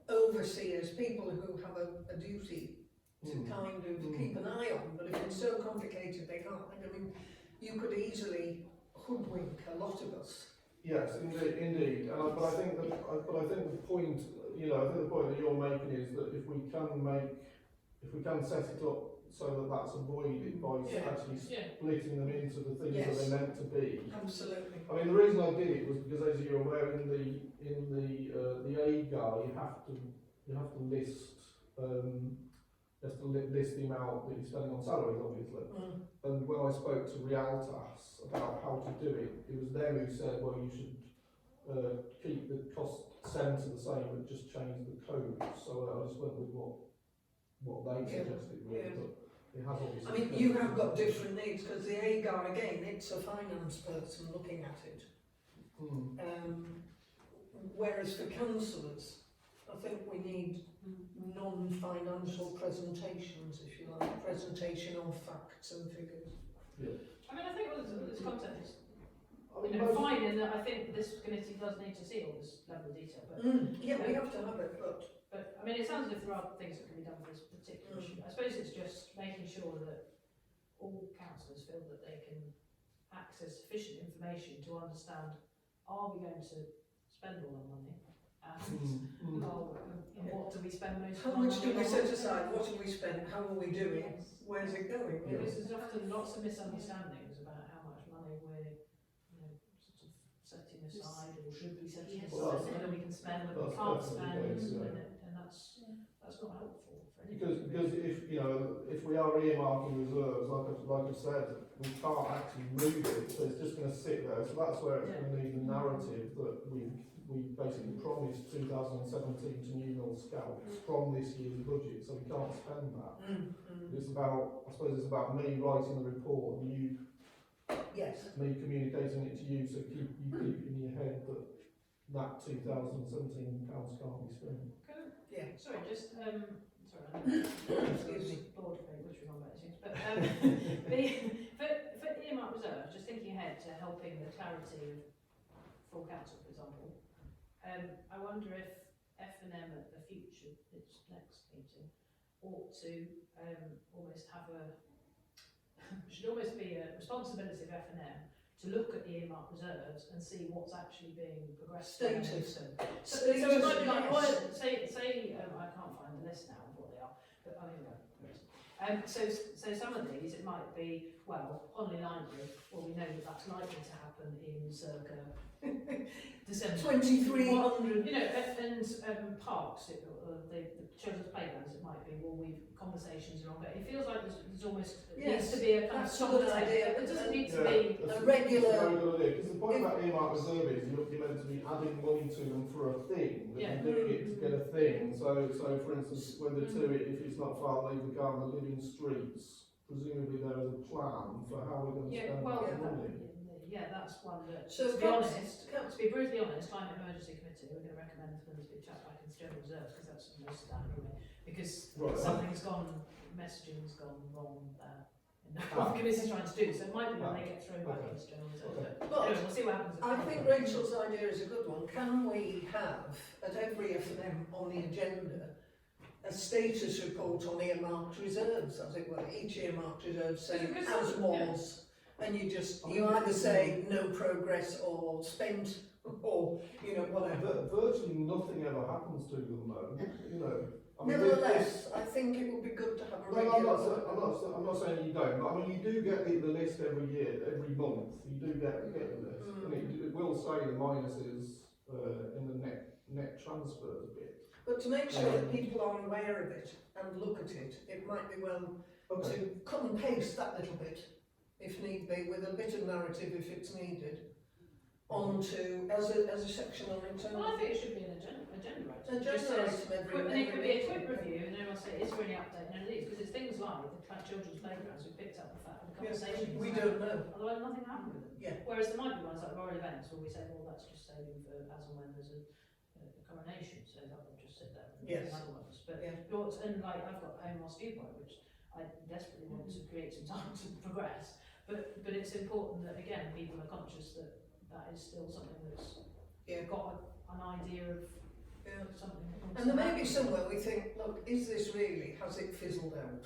overseers, people who have a duty to kind of keep an eye on. But if it's so complicated, they can't. I mean, you could easily hoodwink a lot of us. Yes, indeed. But I think the point, you know, I think the point that you're making is that if we can set it up so that that's avoided by Yeah. actually Yeah. splitting them into the things that Yes. they're meant to be. Absolutely. I mean, the reason I did it was because, as you're aware, in the AGAR, you have to list list the amount that you're spending on salaries, obviously. Mm. And when I spoke to Realtas about how to do it, it was them who said, well, you should keep the cost centre the same, but just change the code. So I just went with what they Yeah. suggested, really. Yeah. But it has obviously. I mean, you have got different needs because the AGAR, again, it's a finance person looking at it. Whereas for councillors, I think we need non-financial presentations, if you like, presentation of facts and figures. I mean, I think with this context, I mean, you know, most- fine in that I think this committee does need to see all this level of detail, but Yeah, we have to have it, but I mean, it sounds as if there are things that can be done for this particular issue. I suppose it's just making sure that all councillors feel that they can access sufficient information to understand, are we going to spend all our money? And what do we spend most how of our much do money we on? set aside? What have we spent? How are we doing? Yes. Where's it going? Yeah. Because there's often lots of misunderstandings about how much money we're, you know, sort of setting aside or should be setting Yes. aside, whether we can spend, whether we That's can't definitely the spend, case, yeah. and that's not helpful for anyone. Because if we are earmarking reserves, like I've said, we can't actually move it, so it's just going to sit there. So that's where it's going to need a narrative that we basically promised 2017 to New Mill Scouts from this year's budget, so we can't spend that. It's about, I suppose it's about me writing the report and Yes. me communicating it to you, so you keep in your head that 2017 pounds can't be spent. Yeah. Sorry, just sorry, Excuse me. bored of which we're on about these things, but for earmark reserve, just thinking ahead to helping the clarity of full council, for example. I wonder if F&M at the future, its next meeting, ought to almost have should almost be a responsibility of F&M to look at the earmark reserves and see what's actually being progressed. Status. So it might be like, well, say I can't find the list now of what they are, but I think so some of these, it might be, well, Honley Library, well, we know that that's likely to happen in circa December. 2300. You know, and parks, the children's playgrounds, it might be, well, conversations are on, but it feels like there's almost, it needs Yes, to be a kind of that's a good solid idea. It doesn't need to Yeah, be, that's a regular- that's a very good idea, because the point about earmark reserve is you're meant to be adding money to them for a thing, that Yeah. you're doing it to get a thing. So for instance, when the two, if it's not far, leave the car and the living streets, presumably there is a plan for how we're going to yeah, spend well, that money. that's one that, So to be honest, Council- to be brutally honest, Climate Emergency Committee, we're going to recommend for them to be chucked back into general reserves, because that's the most standard, because Right. something's gone, messaging's gone wrong there. In what the committee's trying to do, so it might be when they get thrown back Okay. into general reserves, Okay. but anyway, we'll see what happens. I think Rachel's idea is a good one. Can we have, at every F&M on the agenda, a status report on earmarked reserves, as it were, each earmarked reserve saying Because as some- was, and you either say no progress or spent or, you know, whatever. Virtually nothing ever happens to them though, you know. I mean, Nevertheless, I think it would be good to have a no, regular. I'm not saying you don't, but I mean, you do get the list every year, every month, you do get the list. And it will say the minuses in the net transfers bit. But to make sure that people are aware of it and look at it, it might be well Okay. to cut and paste that little bit, if need be, with a bit of narrative if it's needed, onto, as a section on Well, I internal. think it should be an agenda item. Agenda Just says, item and it could be a quick meeting. review, and then I'll say, is there any update? And it is, because it's things like the children's playgrounds, we picked up the fact, the Yes, conversations. we don't know. Otherwise, nothing happened with them. Yeah. Whereas there might be ones like royal events where we say, well, that's just saving for as and when there's a coronation, so that will just sit there. And Yes. other ones. But Yeah. yours, and like I've got home lost viewpoint, which I desperately want to create some time to progress. But it's important that again people are conscious that that is still something that's got an idea of something. That wants And there to may be happen. somewhere we think, look, is this really, has it fizzled out?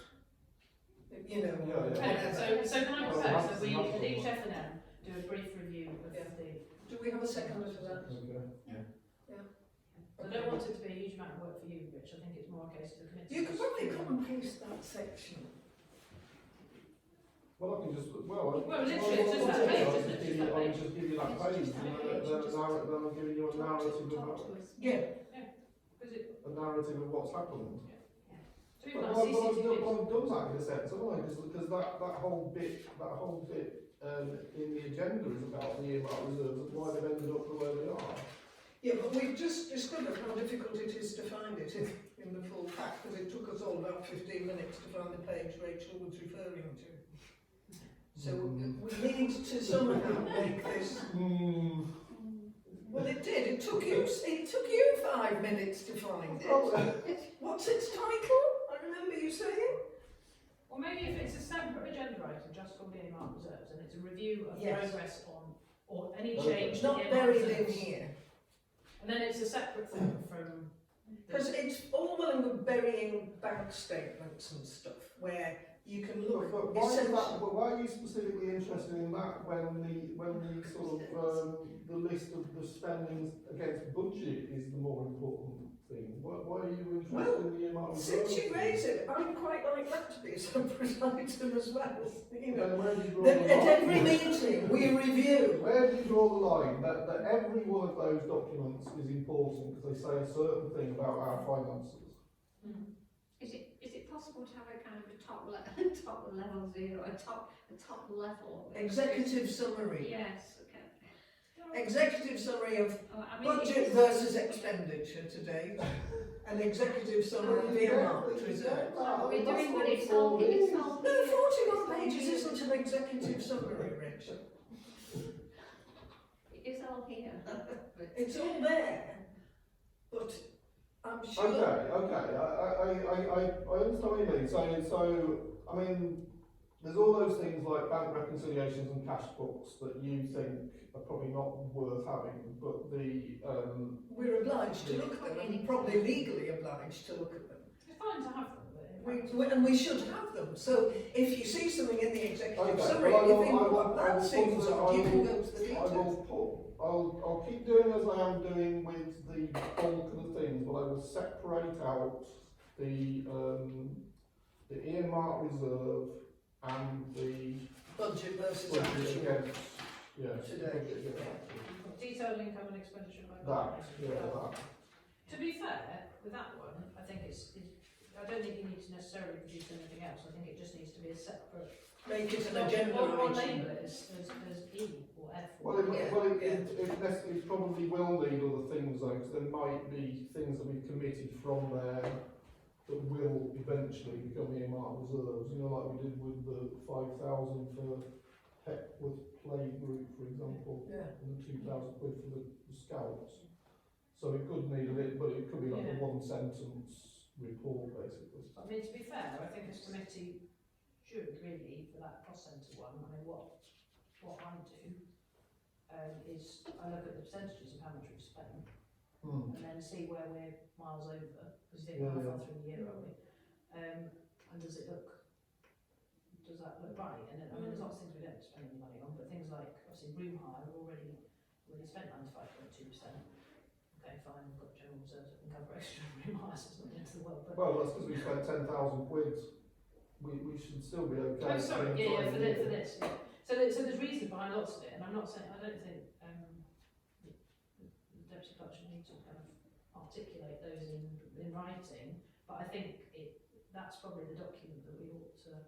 You know, Yeah, yeah. Okay, so can I Well, propose that's- that we, that's at each all right. F&M, do a brief review of Yeah. the. do we have a second for that? Okay. I don't want it to be a huge amount of work for you, Rich. I think it's more a case of the committee. You could probably cut and paste that section. Well, I can just, well, literally, it's just that page, isn't it? Just that I'll page. just give you that It's page, just and that then page, just I'm giving you a narrative Talk about, to us. Yeah. Because it, a narrative of what's happened. to be But like I've CCTV. done that in a sense, haven't I? Because that whole bit in the agenda is about the earmark reserves and why they've ended up the way they are. Yeah, but we've just discovered how difficult it is to find it in the full pack, because it took us all about 15 minutes to find the page Rachel was referring to. So we need to somehow make this. Well, it did. It took you 5 minutes to find it. What's its title? I remember you saying. Or maybe if it's a separate agenda item just called the earmark reserves and it's a review of Yes. progress on, or any Okay. change It's to the not earmark buried in reserves. here. And then it's a separate thing from. Because it's all well and good burying bank statements and stuff, where you can look But at why is that? essentially. But why are you specifically interested in that when the sort of the list of the spending against budget is the more important thing? Why are you interested in the earmark reserve? Since you raise it, I'd quite like that to be a separate item as well. You know, Then where do you draw that the at every line? meeting we review. Where do you draw the line that every one of those documents is important because they say a certain thing about our finances? Is it possible to have a kind of a top level zero, a top level? Executive summary. Yes, okay. Executive summary of Oh, I mean, budget versus expenditure today. An executive summary of earmarked reserves. we're doing what it's all No, 41 pages isn't an executive summary, Rich. It is all here. But It's all there, but I'm sure. Okay. I understand what you mean. So I mean, there's all those things like bank reconciliations and cash books that you think are probably not worth having, but the We're obliged to look at them, and probably legally obliged to look at them. It's fine to have them, but. And we should have them. So if you see something in the executive Okay, summary, well, and you I think, will- well, I will that seems put the- odd, you I can will- go to the I details. I'll keep doing as I am doing with the bulk of the things, but I will separate out the earmark reserve and the Budget versus budget actual. against, yeah. Today. budget against Detailed income and expenditure by. that. To be fair, with that one, I think I don't think you need to necessarily produce anything else. I think it just needs to be a separate. Make it an agenda Or item. label it as E or F. Well, it probably will need other things though, because there might be things that we've committed from there that will eventually become earmarked reserves, you know, like we did with the 5,000 for Hepworth Play Group, for example, Yeah. and the 2,000 quid for the Scouts. So it could need a bit, but it could be like a one sentence report basically. I mean, to be fair, I think this committee should really, for that cost centre one, I mean, what I do is I look at the percentages of how much we've spent and then see where we're miles over, because you think, how far through the year are we? And does that look right? And then, I mean, there's lots of things we don't spend any money on, but things like, obviously, room hire, we've already spent 95.2%. Okay, fine, we've got general reserves that can cover extraordinary miles, it's not the end of the world, but. Well, that's because we spent 10,000 quid. We should still be okay. Oh, sorry, to yeah, try for and- this, yeah. So there's reason behind lots of it, and I'm not saying, I don't think, the deputy clerk should need to kind of articulate those in writing, but I think that's probably the document that we ought to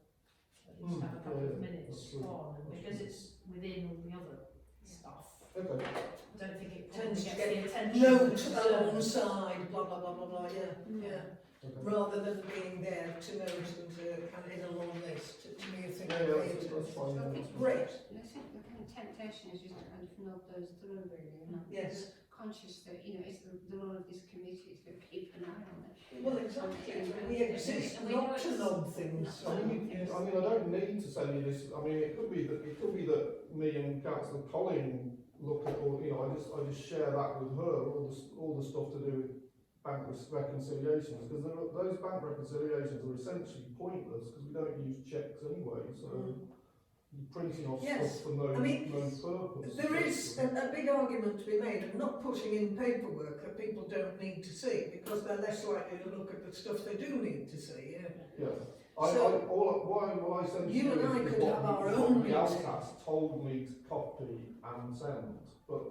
at least have a couple of minutes that's true. on, and because it's within all the other stuff, Okay. I don't think it Tends probably to gets the get attention. note that it deserves. alongside, blah, blah, blah, blah, blah, yeah, yeah. Okay. Rather than being there to note and to kind of in a long list, to me, I think Yeah, that's that's fine. great. And I think the kind of temptation is just to kind of nod those through really, and I'm Yes. conscious that, you know, it's the role of this committee to keep an eye on it. Well, exactly. We exist And we know not to it's- nod things. not So I mean, yes. I don't need to send you this. I mean, it could be that me and Councillor Colin look at, or I just share that with her, all the stuff to do with bank reconciliations, because those bank reconciliations are essentially pointless because we don't use checks anyway. So you're printing off Yes. stuff for no I mean, purpose. There is a big argument to be made of not putting in paperwork that people don't need to see, because they're less likely to look at the stuff they do need to see. Yeah. Yeah. So- What I sent You and I is could what have our the- own what the meeting. LCAS told me to copy and send, but.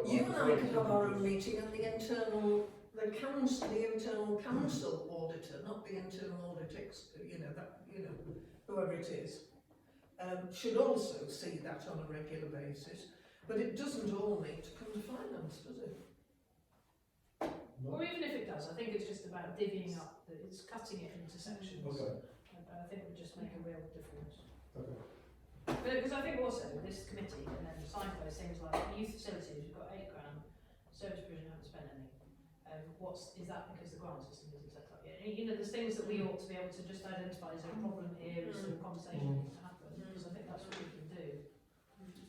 You and I could have our own meeting, and the internal council auditor, not the internal audit, whoever it is, should also see that on a regular basis. But it doesn't all need to come to finance, does it? Or even if it does, I think it's just about divvying up, it's cutting it into sections. Okay. And I think it would just make a real difference. Okay. But because I think also this committee can then signpost things like youth facilities, we've got £8 grand, service provision, haven't spent any. Is that because the grant system isn't set up yet? You know, there's things that we ought to be able to just identify, is there a problem here, is there a conversation that needs to happen? Because I think that's what we can do,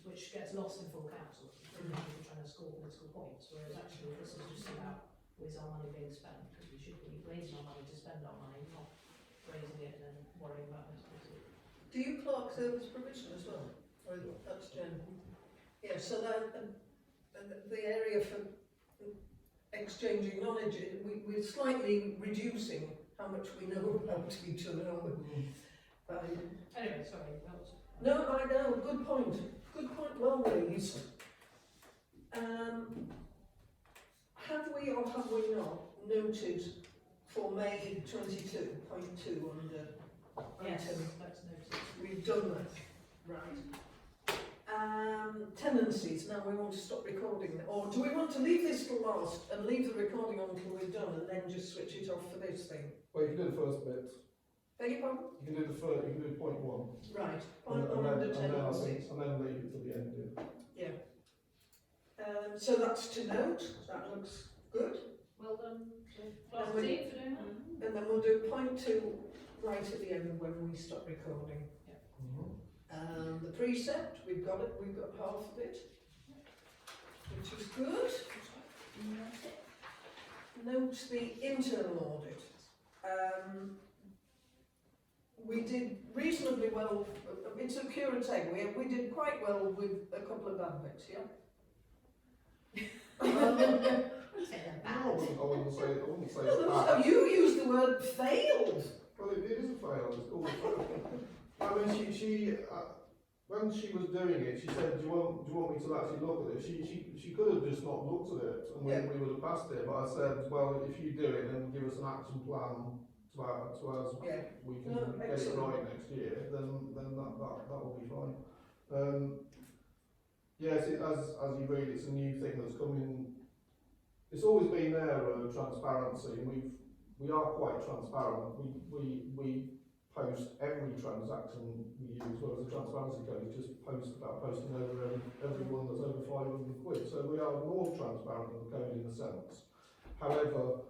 which gets lost in full council. People trying to score political points, whereas actually this is just about, is our money being spent? Because we should be raising our money to spend our money, not raising it and then worrying about it. Do you clerk service provision as well? Or that's general? Yeah, so that, the area for exchanging knowledge, we're slightly reducing how much we know about each other, aren't we? Anyway, sorry, that was... No, I know, good point, well raised. Have we or have we not noted for May 22.2 under Yes, item? that's noted. We've done that, right. Tenancies, now we want to stop recording, or do we want to leave this till last and leave the recording on until we're done and then just switch it off for this thing? Well, you can do the first bit. Beg your pardon? You can do the first. You can do point one. Right, point one under tenancies. And then leave it to the end. Yeah. So that's to note, that looks good. Well done, class And we- team for doing that. And then we'll do point two right at the end when we stop recording. The precept, we've got half of it, which is good. Note the internal audit. We did reasonably well, it's a pure and egg, we did quite well with a couple of bad bits, yeah? I wouldn't say it's Oh, bad. you used the word failed. Well, it is a fail. It's called a fail. I mean, she when she was doing it, she said, "Do you want me to actually look at it?" She could have just not looked at it, and we would have passed it. But I said, "Well, if you do it, then give us an action plan to as Yeah. we can No, get it excellent. right next year. Then that will be fine." Yes, as you read, it's a new thing that's coming. It's always been there, transparency, and we are quite transparent. We post every transaction we use, whereas the transparency code is just posting over everyone that's over 500 quid. So we are more transparent than the code in a sense. However,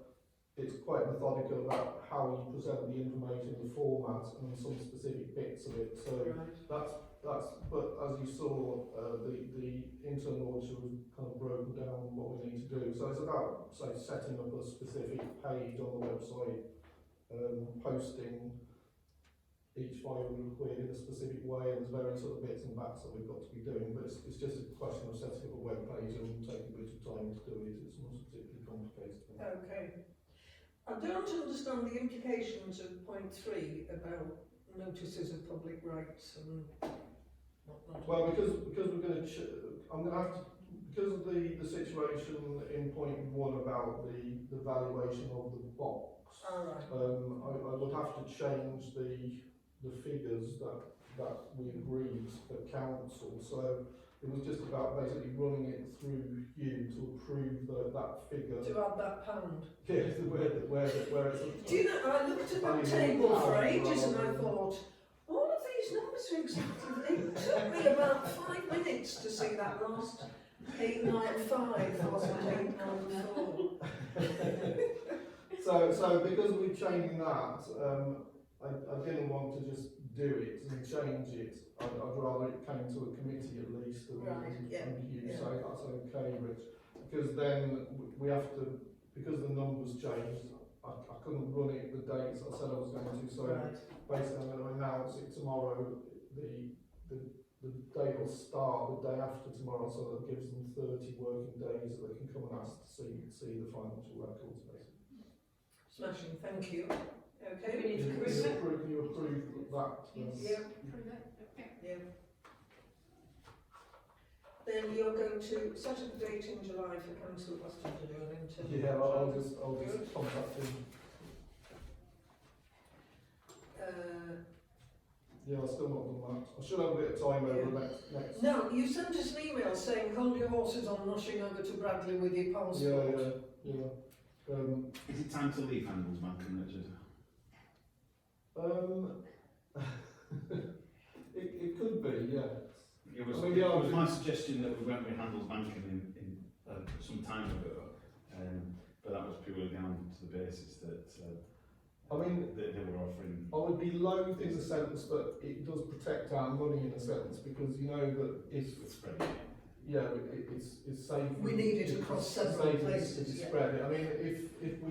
it's quite methodical about how you present the information, the format, and some specific bits of it. So but as you saw, the internal auditor was kind of broken down what we need to do. So it's about, say, setting up a specific page on the website, posting each 500 quid in a specific way, and there's various sort of bits and bats that we've got to be doing, but it's just a question of setting up a web page and taking a bit of time to do it. particularly complicated. Okay. I don't understand the implications of point 3 about notices of public rights and whatnot. Well, because we're going to, I'm going to have to, because of the situation in point 1 about the valuation of the box. Alright. I would have to change the figures that we agreed at council. So it was just about basically running it through you to approve that figure. To add that pound. Yes, where it's. Do you know, I looked at that Valuable table for pound ages and I rather than- thought, all of these numbers are exactly, it took me about 5 minutes to see that last 895, wasn't 894. So because we're changing that, I didn't want to just do it and change it. I'd rather it came to a committee at least and, Right, yeah, and you yeah. say that's okay, Rich. Because then we have to, because the numbers changed, I couldn't run it the dates I said I was going to. So Right. basically I'm going to announce it tomorrow. The day will start the day after tomorrow, so that gives them 30 working days that they can come and ask to see the financial records, basically. Smashing, thank you. We Okay. need to Can approve it. you approve that? Yes. Yeah. Approve it. Okay. Yeah. Then you're going to set up a date in July for council Western to do an internal. Yeah, I'll just contact him. Yeah, I've still not done that. I should have a bit of time over the next. No, you sent us an email saying hold your horses on rushing over to Bradley with your passport. Yeah. Is it time to leave Handelsbank, Richard? It could be, yeah. It was, I mean, it yeah, was my suggestion that we went with Handelsbanken in some time ago, but that was purely down to the basis that I mean, they were offering. I would be loath in the sense that it does protect our money in a sense, because you know that if Spread. it's safe. We need it across several safe places, to yeah. spread it. I mean, if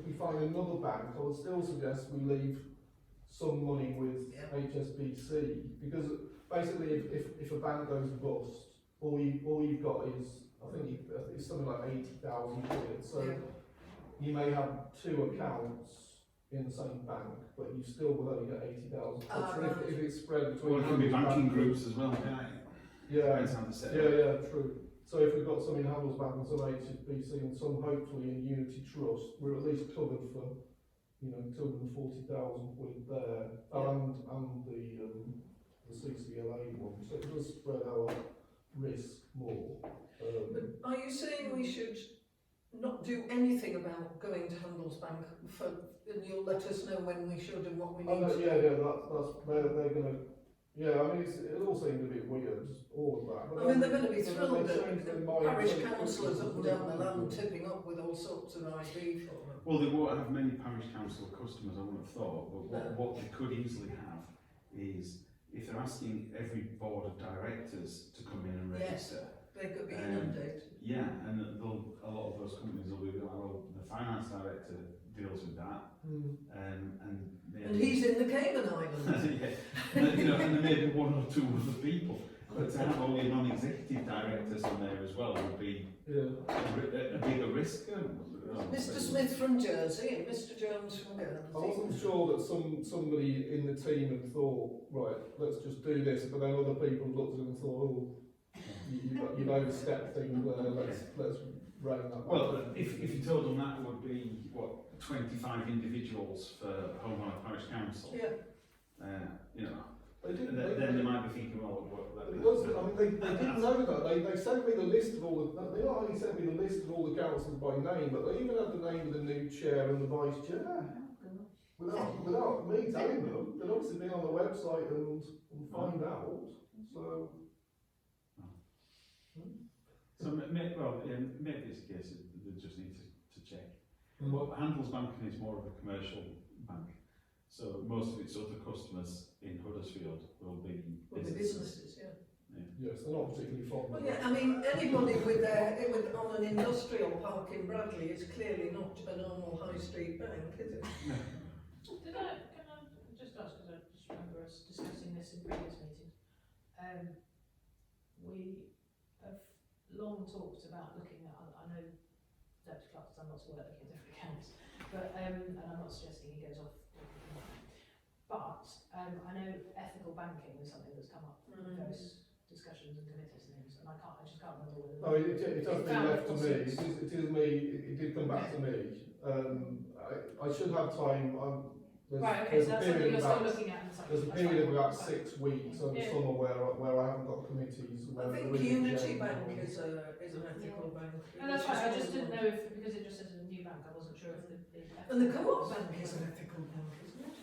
we find another bank, I would still suggest we leave some money with Yeah. HSBC, because basically if a bank goes bust, all you've got is, I think it's something like 80,000 quid. So Yeah. you may have 2 accounts in the same bank, but you still will only get 80,000 quid. Ah, So right. if it's spread between. Well, it can be Handelsbank banking and- groups as well, can't it? Yeah. Depends how they set it up. Yeah, true. So if we've got some in Handelsbank and some HSBC and some hopefully in Unity Trust, we're at least covered for, 240,000 quid there, Yeah. and the CCLA one. So it does spread our risk more. But are you saying we should not do anything about going to Handelsbank and you'll let us know when we should and what we need to do? They're going to. Yeah, I mean, it all seemed a bit weird, all of that. I mean, they're going to be but then thrilled they that changed their the mind parish so councillors up and quickly. down the land tipping up with all sorts of ID for them. Well, they won't have many parish council customers, I wouldn't have thought, but No. what they could easily have is, if they're asking every board of directors to come in and Yes. register, They could be Um, inundated. yeah, and a lot of those companies will be, well, the finance director deals with that, and they, And he's in the Cayman Islands. yeah, and there may be 1 or 2 other people, but to have only non-executive directors on there as well would be Yeah. a bigger risk. Mr. Smith from Jersey and Mr. Jones from I Guernsey. wasn't sure that somebody in the team had thought, right, let's just do this, but then other people looked at it and thought, oh, you've overstepped things there, let's rein that back. Well, if you told them that would be, 25 individuals for Homeland Parish Council, Yeah. They did, then they might be thinking, well, but it was, I mean, they didn't know that. They sent me the list of all the, they not only sent me the list of all the councillors by name, but they even had the name of the new chair and the vice chair. Without me telling them, they'd obviously been on the website and find out. So, So maybe it's a case that they just need to check. Mm. Well, Handelsbanken is more of a commercial bank, so most of its other customers in Huddersfield will be With the businesses, yeah. yes, they're not particularly fond Well, of yeah, it. I mean, anybody on an industrial park in Bradley is clearly not a normal high street bank, is it? Can I just ask, because I just remember us discussing this in previous meetings, we have long talked about looking at, I know Dr. Clark's done lots of work looking at different accounts, but, and I'm not suggesting he goes off. But I know ethical banking is something that's come up in various discussions and committees and things, and I just can't remember whether. No, it has been left to me. It is me. It did come back to me. I should have time. Right, okay, so that's something you're still looking at. There's a period of about 6 weeks over summer where I haven't got committees. I think Unity Bank is an ethical bank. No, that's right, I just didn't know if, because it just says a new bank, I wasn't sure if the. And the Co-op Bank is an ethical bank, isn't it?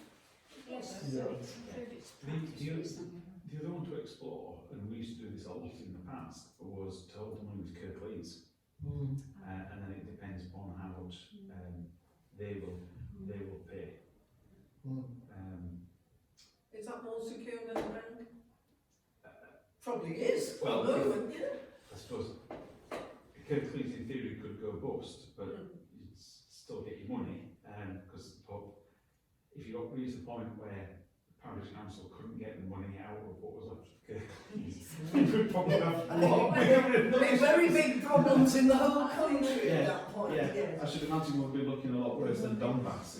Yes, Yeah. it's improved its The other recently. one to explore, and we used to do this a lot in the past, was to hold money with Kirklees. And then it depends upon how much they will pay. Is that more secure than a bank? Probably is. Well, at the moment, yeah. I suppose Kirklees in theory could go bust, but you'd still get your money, because if you got reached the point where the parish council couldn't get the money out of what was left of Kirklees, you would probably have a lot. There'll be very big problems in the whole country Yeah, at that point. yeah. Yes. I should imagine we'll be looking a lot worse than Donbass.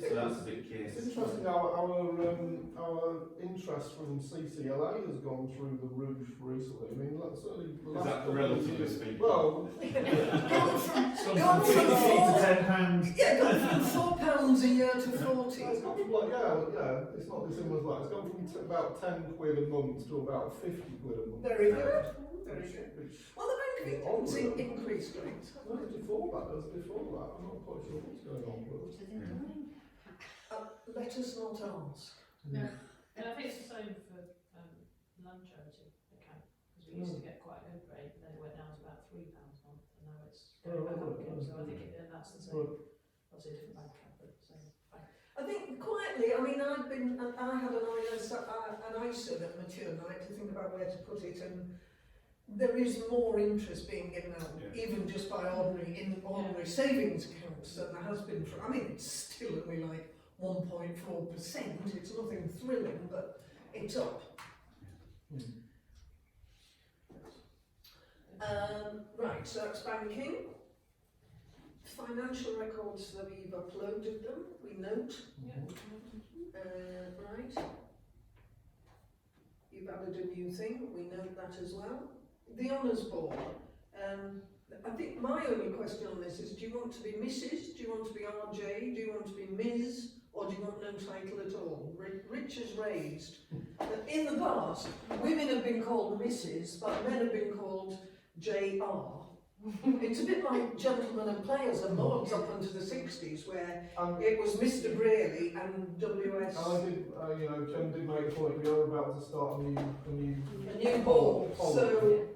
So that's a big case. It's interesting. Our interest from CCLA has gone through the roof recently. I mean, certainly. Is that relatively speaking? Well, Gone from From 50 to £10. yeah, gone from £4 a year to 40. it's gone from it's not dissimilar to that. It's gone from about £10 a month to about £50 a month. Very good. Very good. Which, Well, the Bank of England's increased rates. well, before that, I'm not quite sure what's going on with What are they doing? Let us not ask. it. And I think it's the same for land charity account, because we used to get quite a good rate, then it went down to about £3 a month, and now it's going back up again, so I think that's the same, obviously a different bank account, but same bank. I think quietly, I mean, I had an ISA that matured, and I had to think about where to put it, and there is more interest being given out, even just by ordinary savings accounts than there has been for, I mean, it's still only like 1.4%, it's nothing thrilling, but it's up. Right, so that's banking. Financial records, that we've uploaded them, we note. Right. You've added a new thing, we note that as well. The Honours Board. I think my only question on this is, do you want to be Mrs, do you want to be RJ, do you want to be Ms, or do you want no title at all? Rich has raised that in the past, women have been called Mrs, but men have been called JR. It's a bit like gentlemen and players and lords up into the 60s, where it was Mr. Brearley and WS. And I did, Jen did make the point, we are about to start a new Ball. policy. So,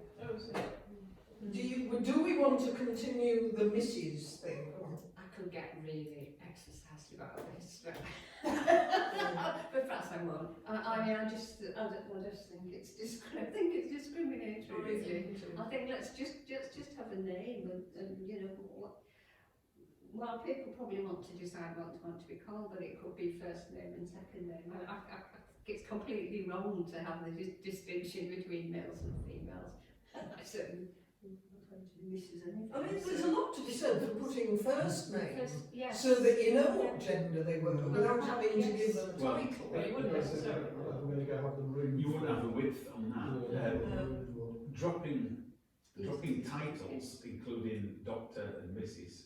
do we want to continue the Mrs. thing? I could get really exercised about this, but but perhaps I won't. I just think it's discriminatory. Really. I think let's just have a name, and well, people probably want to decide what they want to be called, but it could be first name and second name. I think it's completely wrong to have the distinction between males and females. I certainly Mrs. anything. I mean, there's a lot to be said for putting first names, Yes. so that you know what gender they were, without having to give them a Well, title. But you wouldn't necessarily. I'm going to have the room. You wouldn't have the width on that. Dropping titles, including Doctor and Mrs,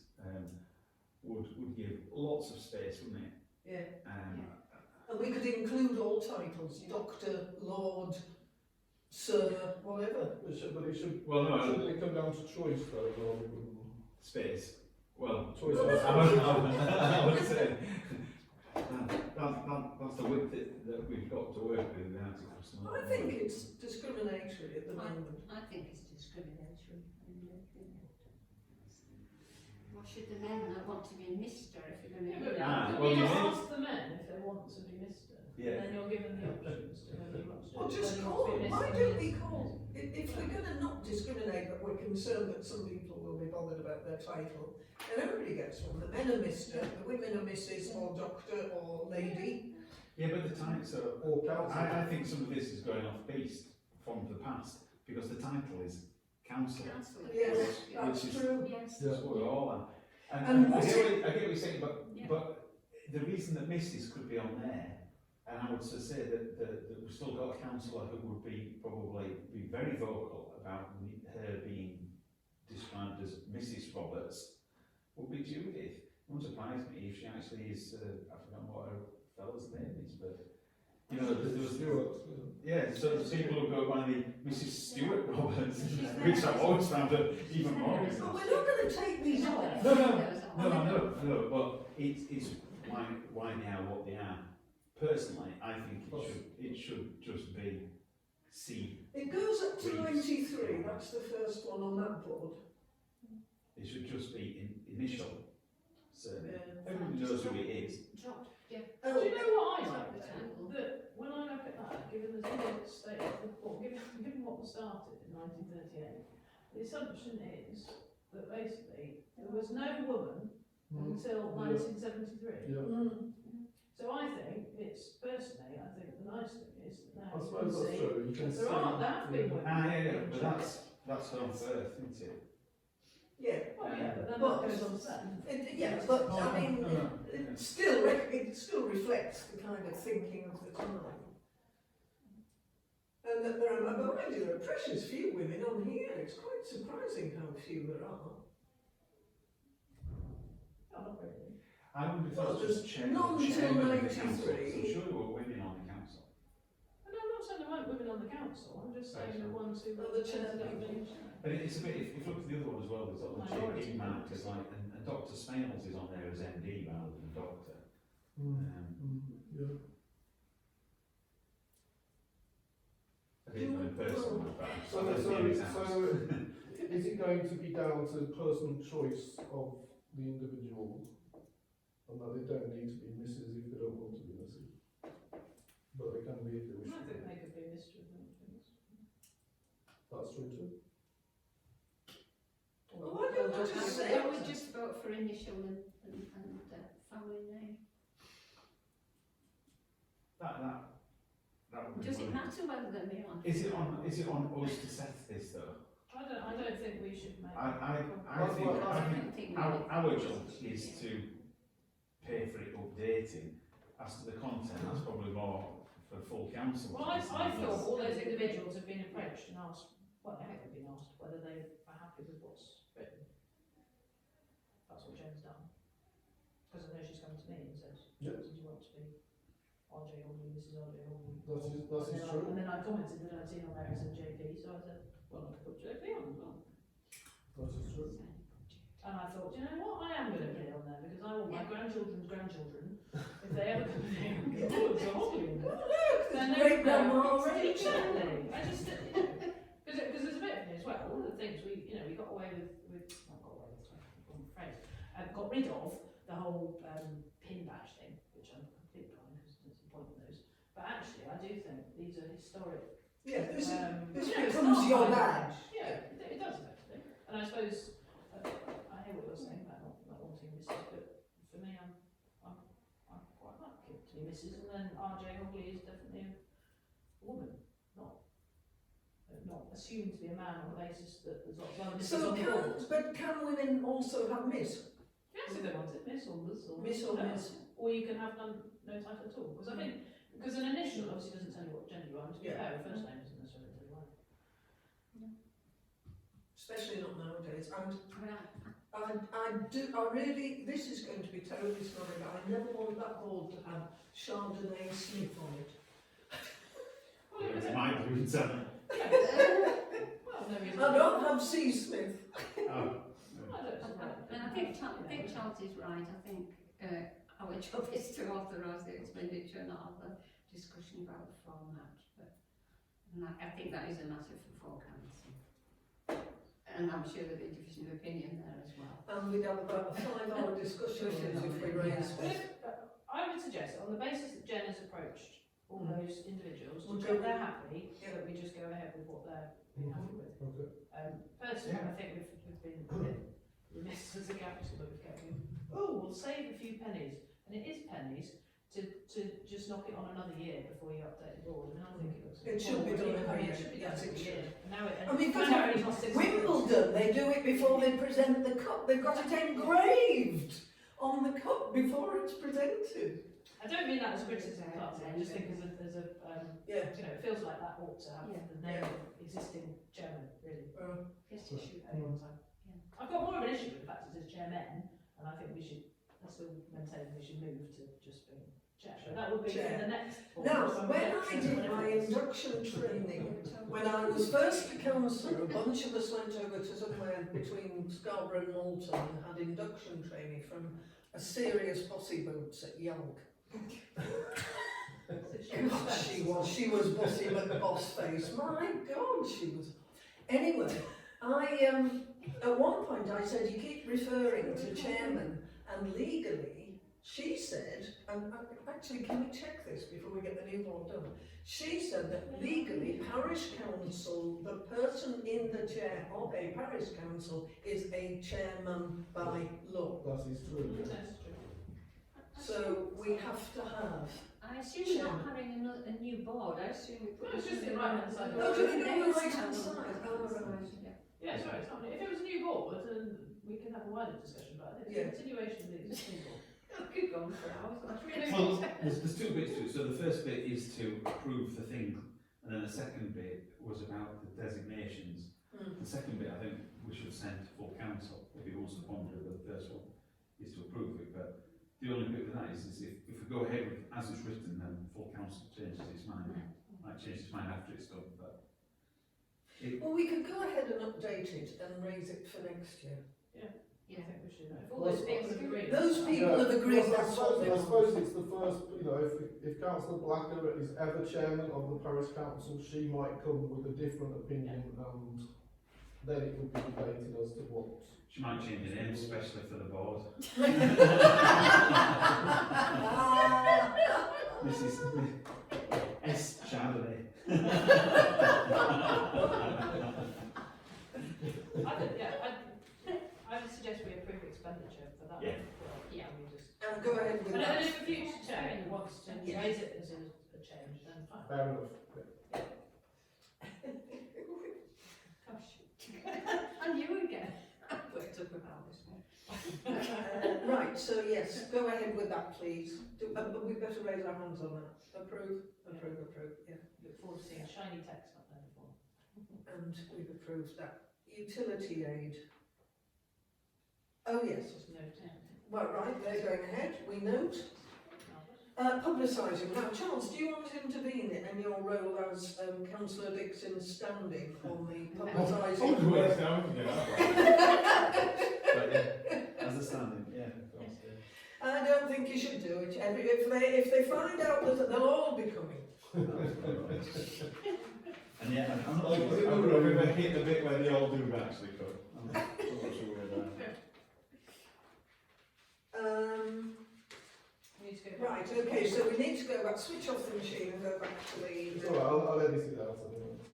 would give lots of space, wouldn't it? Yeah. And we could include all titles, Doctor, Lord, Sir, whatever. But it should Well, no, shouldn't it come down to choice though, rather than space. Well, choice? I would say that's the width that we've got to work with in the articles. I think it's discriminatory at the moment. I think it's discriminatory. Why should the men not want to be Mr. if you're going to do that? well, you you just may- ask the men if they want to be Mr. Yeah. And then you're given the options to whether you want to. Or just call, why don't we call, if we're going to not discriminate, but we're concerned that some people will be bothered about their title, then everybody gets one. The men are Mr, the women are Mrs, or Doctor, or Lady. Yeah, but the title. So Or council. I think some of this is going off piste from the past, because the title is council. Councillor. Yes, Yeah. that's Which is- true. Yes. Yeah. That's what we're all on. And And I what's get what you're saying, Yeah. but the reason that Mrs could be on there, and I would say that we've still got a councillor who would probably be very vocal about her being described as Mrs Roberts, would be Judith. It wouldn't surprise me if she actually is, I've forgotten what her fella's name is, but, you know, there was, Stuart, yeah, so there's people who go by the Mrs Stuart Roberts, She's which there. I've always found even more But interesting. we're not going to take these off. No, I know, but it's why they are what they are. Personally, I think it should just be C. It goes up to Please. 93, that's the first one on that board. It should just be initial surname. Yeah. Everybody knows who it is. Dropped, yeah. Do Oh, you know what I Drop like the then? title. That when I look at that, given the state of the report, given what was started in 1938, the assumption is that basically there was no woman until Yeah. 1973. Yeah. So I think it's, personally, I think the nice thing is that now I you suppose can that's see true. You can see. there have been women. Yeah, but in that's home first, isn't it? yeah. Well, yeah, but then But- that goes on to say. Yeah, but Oh, I mean, no. it still reflects the kind of thinking of the time. And that there are a precious few women on here. It's quite surprising how few there are. Oh, not really. I wonder if Well, that's just none until chairman of the council. 93. I'm sure there were women on the council. And I'm not saying there weren't women on the council, I'm just saying the ones who Oh, the chair. ended up being. But it's a bit, if you look at the other one as well, there's got the Minority. JP mark as like, and Dr Smales is on there as MD rather than doctor. Yeah. I didn't know in person, but I'm So, sure so, there's his house. so is it going to be down to personal choice of the individual, and that they don't need to be Mrs if they don't want to be Mrs, but they can be if they wish I to think be? they could be Mr. and things. That's true too. Well, why don't I just say I would it? just vote for initial and family name. That would be Does it one. matter whether they're male or Is it female? on us to set this though? I don't think we should make. I Well, think, well, I I think don't think we our would. job is to pay for it updating. As to the content, that's probably more for full council. Well, I thought all those individuals have been approached and asked, well, they haven't been asked whether they are happy with what's written. That's what Jen's done. Because I know she's come to me and said, Yep. do you want to be RJ Hawley, Mrs RJ Hawley? That is true. And then I commented that I'd seen on there as a JP, so I said, well, I could put JP on as well. That is true. And I thought, you know what, I am going to put it on there because I want my grandchildren's grandchildren, if they ever come here, oh, it's a Hawley in there. Oh, look, Then there's they great grandma know. already. Exactly. I just, because there's a bit of me as well. One of the things we got away with not got away with, wrong phrase, got rid of the whole pin badge thing, which I'm completely behind because there's some point in those. But actually, I do think these are historic. Yeah, this you know, it's becomes not your like- badge. Yeah, it does actually. And I suppose I hear what you're saying about not wanting Mrs. But for me, I quite like it to be Mrs. And then RJ Hawley is definitely a woman, not assumed to be a man on the basis that there's lots of other Mrs. So on the board. can women also have miss? Yes, if they want it, Miss or Ms or Miss or whatever. Ms. Or you can have no title at all. Because I think, because an initial obviously doesn't tell you what gender you are, and to be Yeah. fair, a first name doesn't necessarily tell you why. Especially not nowadays. And Well, I really, this is going to be terribly sorry, but I never want that board to have Chardonnay Smith on it. Well, it was It's my blue tongue. well, no reason. I don't have C. Smith. Oh. and I think Charles is right. I think our job is to authorise the expenditure, not have a discussion about the format. But and I think that is a matter for full council. And I'm sure there'll be a division of opinion there as well. And we'd have about a 5-hour discussion on it if we raised Well, it. I would suggest, on the basis that Jen has approached all those individuals, to Okay. check they're happy, Yeah. that we just go ahead with what they're being happy with. Okay. Personally, Yeah. I think we've been a bit remiss as a council that we've kept going, oh, we'll save a few pennies. And it is pennies to just knock it on another year before you update the board. I mean, I think it looks. It should be done I mean, every it should be year. done Yes, it every year. should. And now it. I mean, now it only costs 6 months. Wimbledon, they do it before they present the cup. They've got it engraved on the cup before it's presented. I don't mean that as a criticism, I just think as a Yeah. you know, it feels like that ought to have Yeah. the name of the existing chairman, really. Yes, it should. At one time. I've got more of an issue with the fact it says chairman, and I think we should, I still maintain we should move to just being chair. But that would be Chair. in the next. Now, board, when I induction, did whatever my it is. induction training, when I was first a councillor, a bunch of us went over to somewhere between Scarborough and Malton and had induction training from a serious bossy boots at Yonk. God, she was bossy but the boss face. My God, she was. Anyway, I at one point I said, you keep referring to chairman, and legally she said, and actually can we check this before we get the new board done? She said that legally parish council, the person in the chair of a parish council is a chairman by law. That is true. That's Yeah. true. So we have to have. I assume we're not having a new board, I assume we put No, it's this just in the right-hand side. No, do you mean on the Next right-hand time. side? Oh, right. Yeah, sorry, it's not. If it was a new board, then we can have a wider discussion about it. It's Yeah. a continuation of the existing board. I could go on for hours. That's really Well, there's two bits to it. So the first bit is to approve the thing, and then the second bit was about the designations. The second bit, I think we should send to full council if it wants to ponder it, but the first one is to approve it. But the only bit with that is if we go ahead with as it's written, then full council changes its mind. Might change its mind after it's done, but Well, we could go ahead and update it and raise it for next year. I think we should. If all Well, those people agree. Those people Yeah, have agreed well, that's what they I want. suppose it's the first, you know, if Councillor Blacker is ever chairman of the parish council, she might come with a different opinion, and then it would be debated as to what. she might change the name, especially for the board. Mrs. S. Chardonnay. I would suggest we approve expenditure for that. Yeah. Yeah. And we just. And go ahead with And then that. if a future chair wants to Yeah. raise it as a change, then fine. Fair enough. Gosh. And you again. I worked up about this one. Right, so yes, go ahead with that, please. But we better raise our hands on that. Approve, approve, approve, yeah. Look forward to seeing shiny text up there before. And we've approved that. Utility aid. Oh, yes. Just note it. Well, right, they're going ahead, we note. Publicising. Now, Charles, do you want to intervene in your role as Councillor Dixon's standing on the publicising? But yeah, as a standing, yeah, of course, yeah. I don't think you should do it. If they find out that they'll all be coming. And yeah, I'm not Like, sure. I'm going to hit the bit where they all do actually come. I'm not sure where that. We need to go back. Right, okay, so we need to go back, switch off the machine and go back to the. It's all right, I'll edit it out.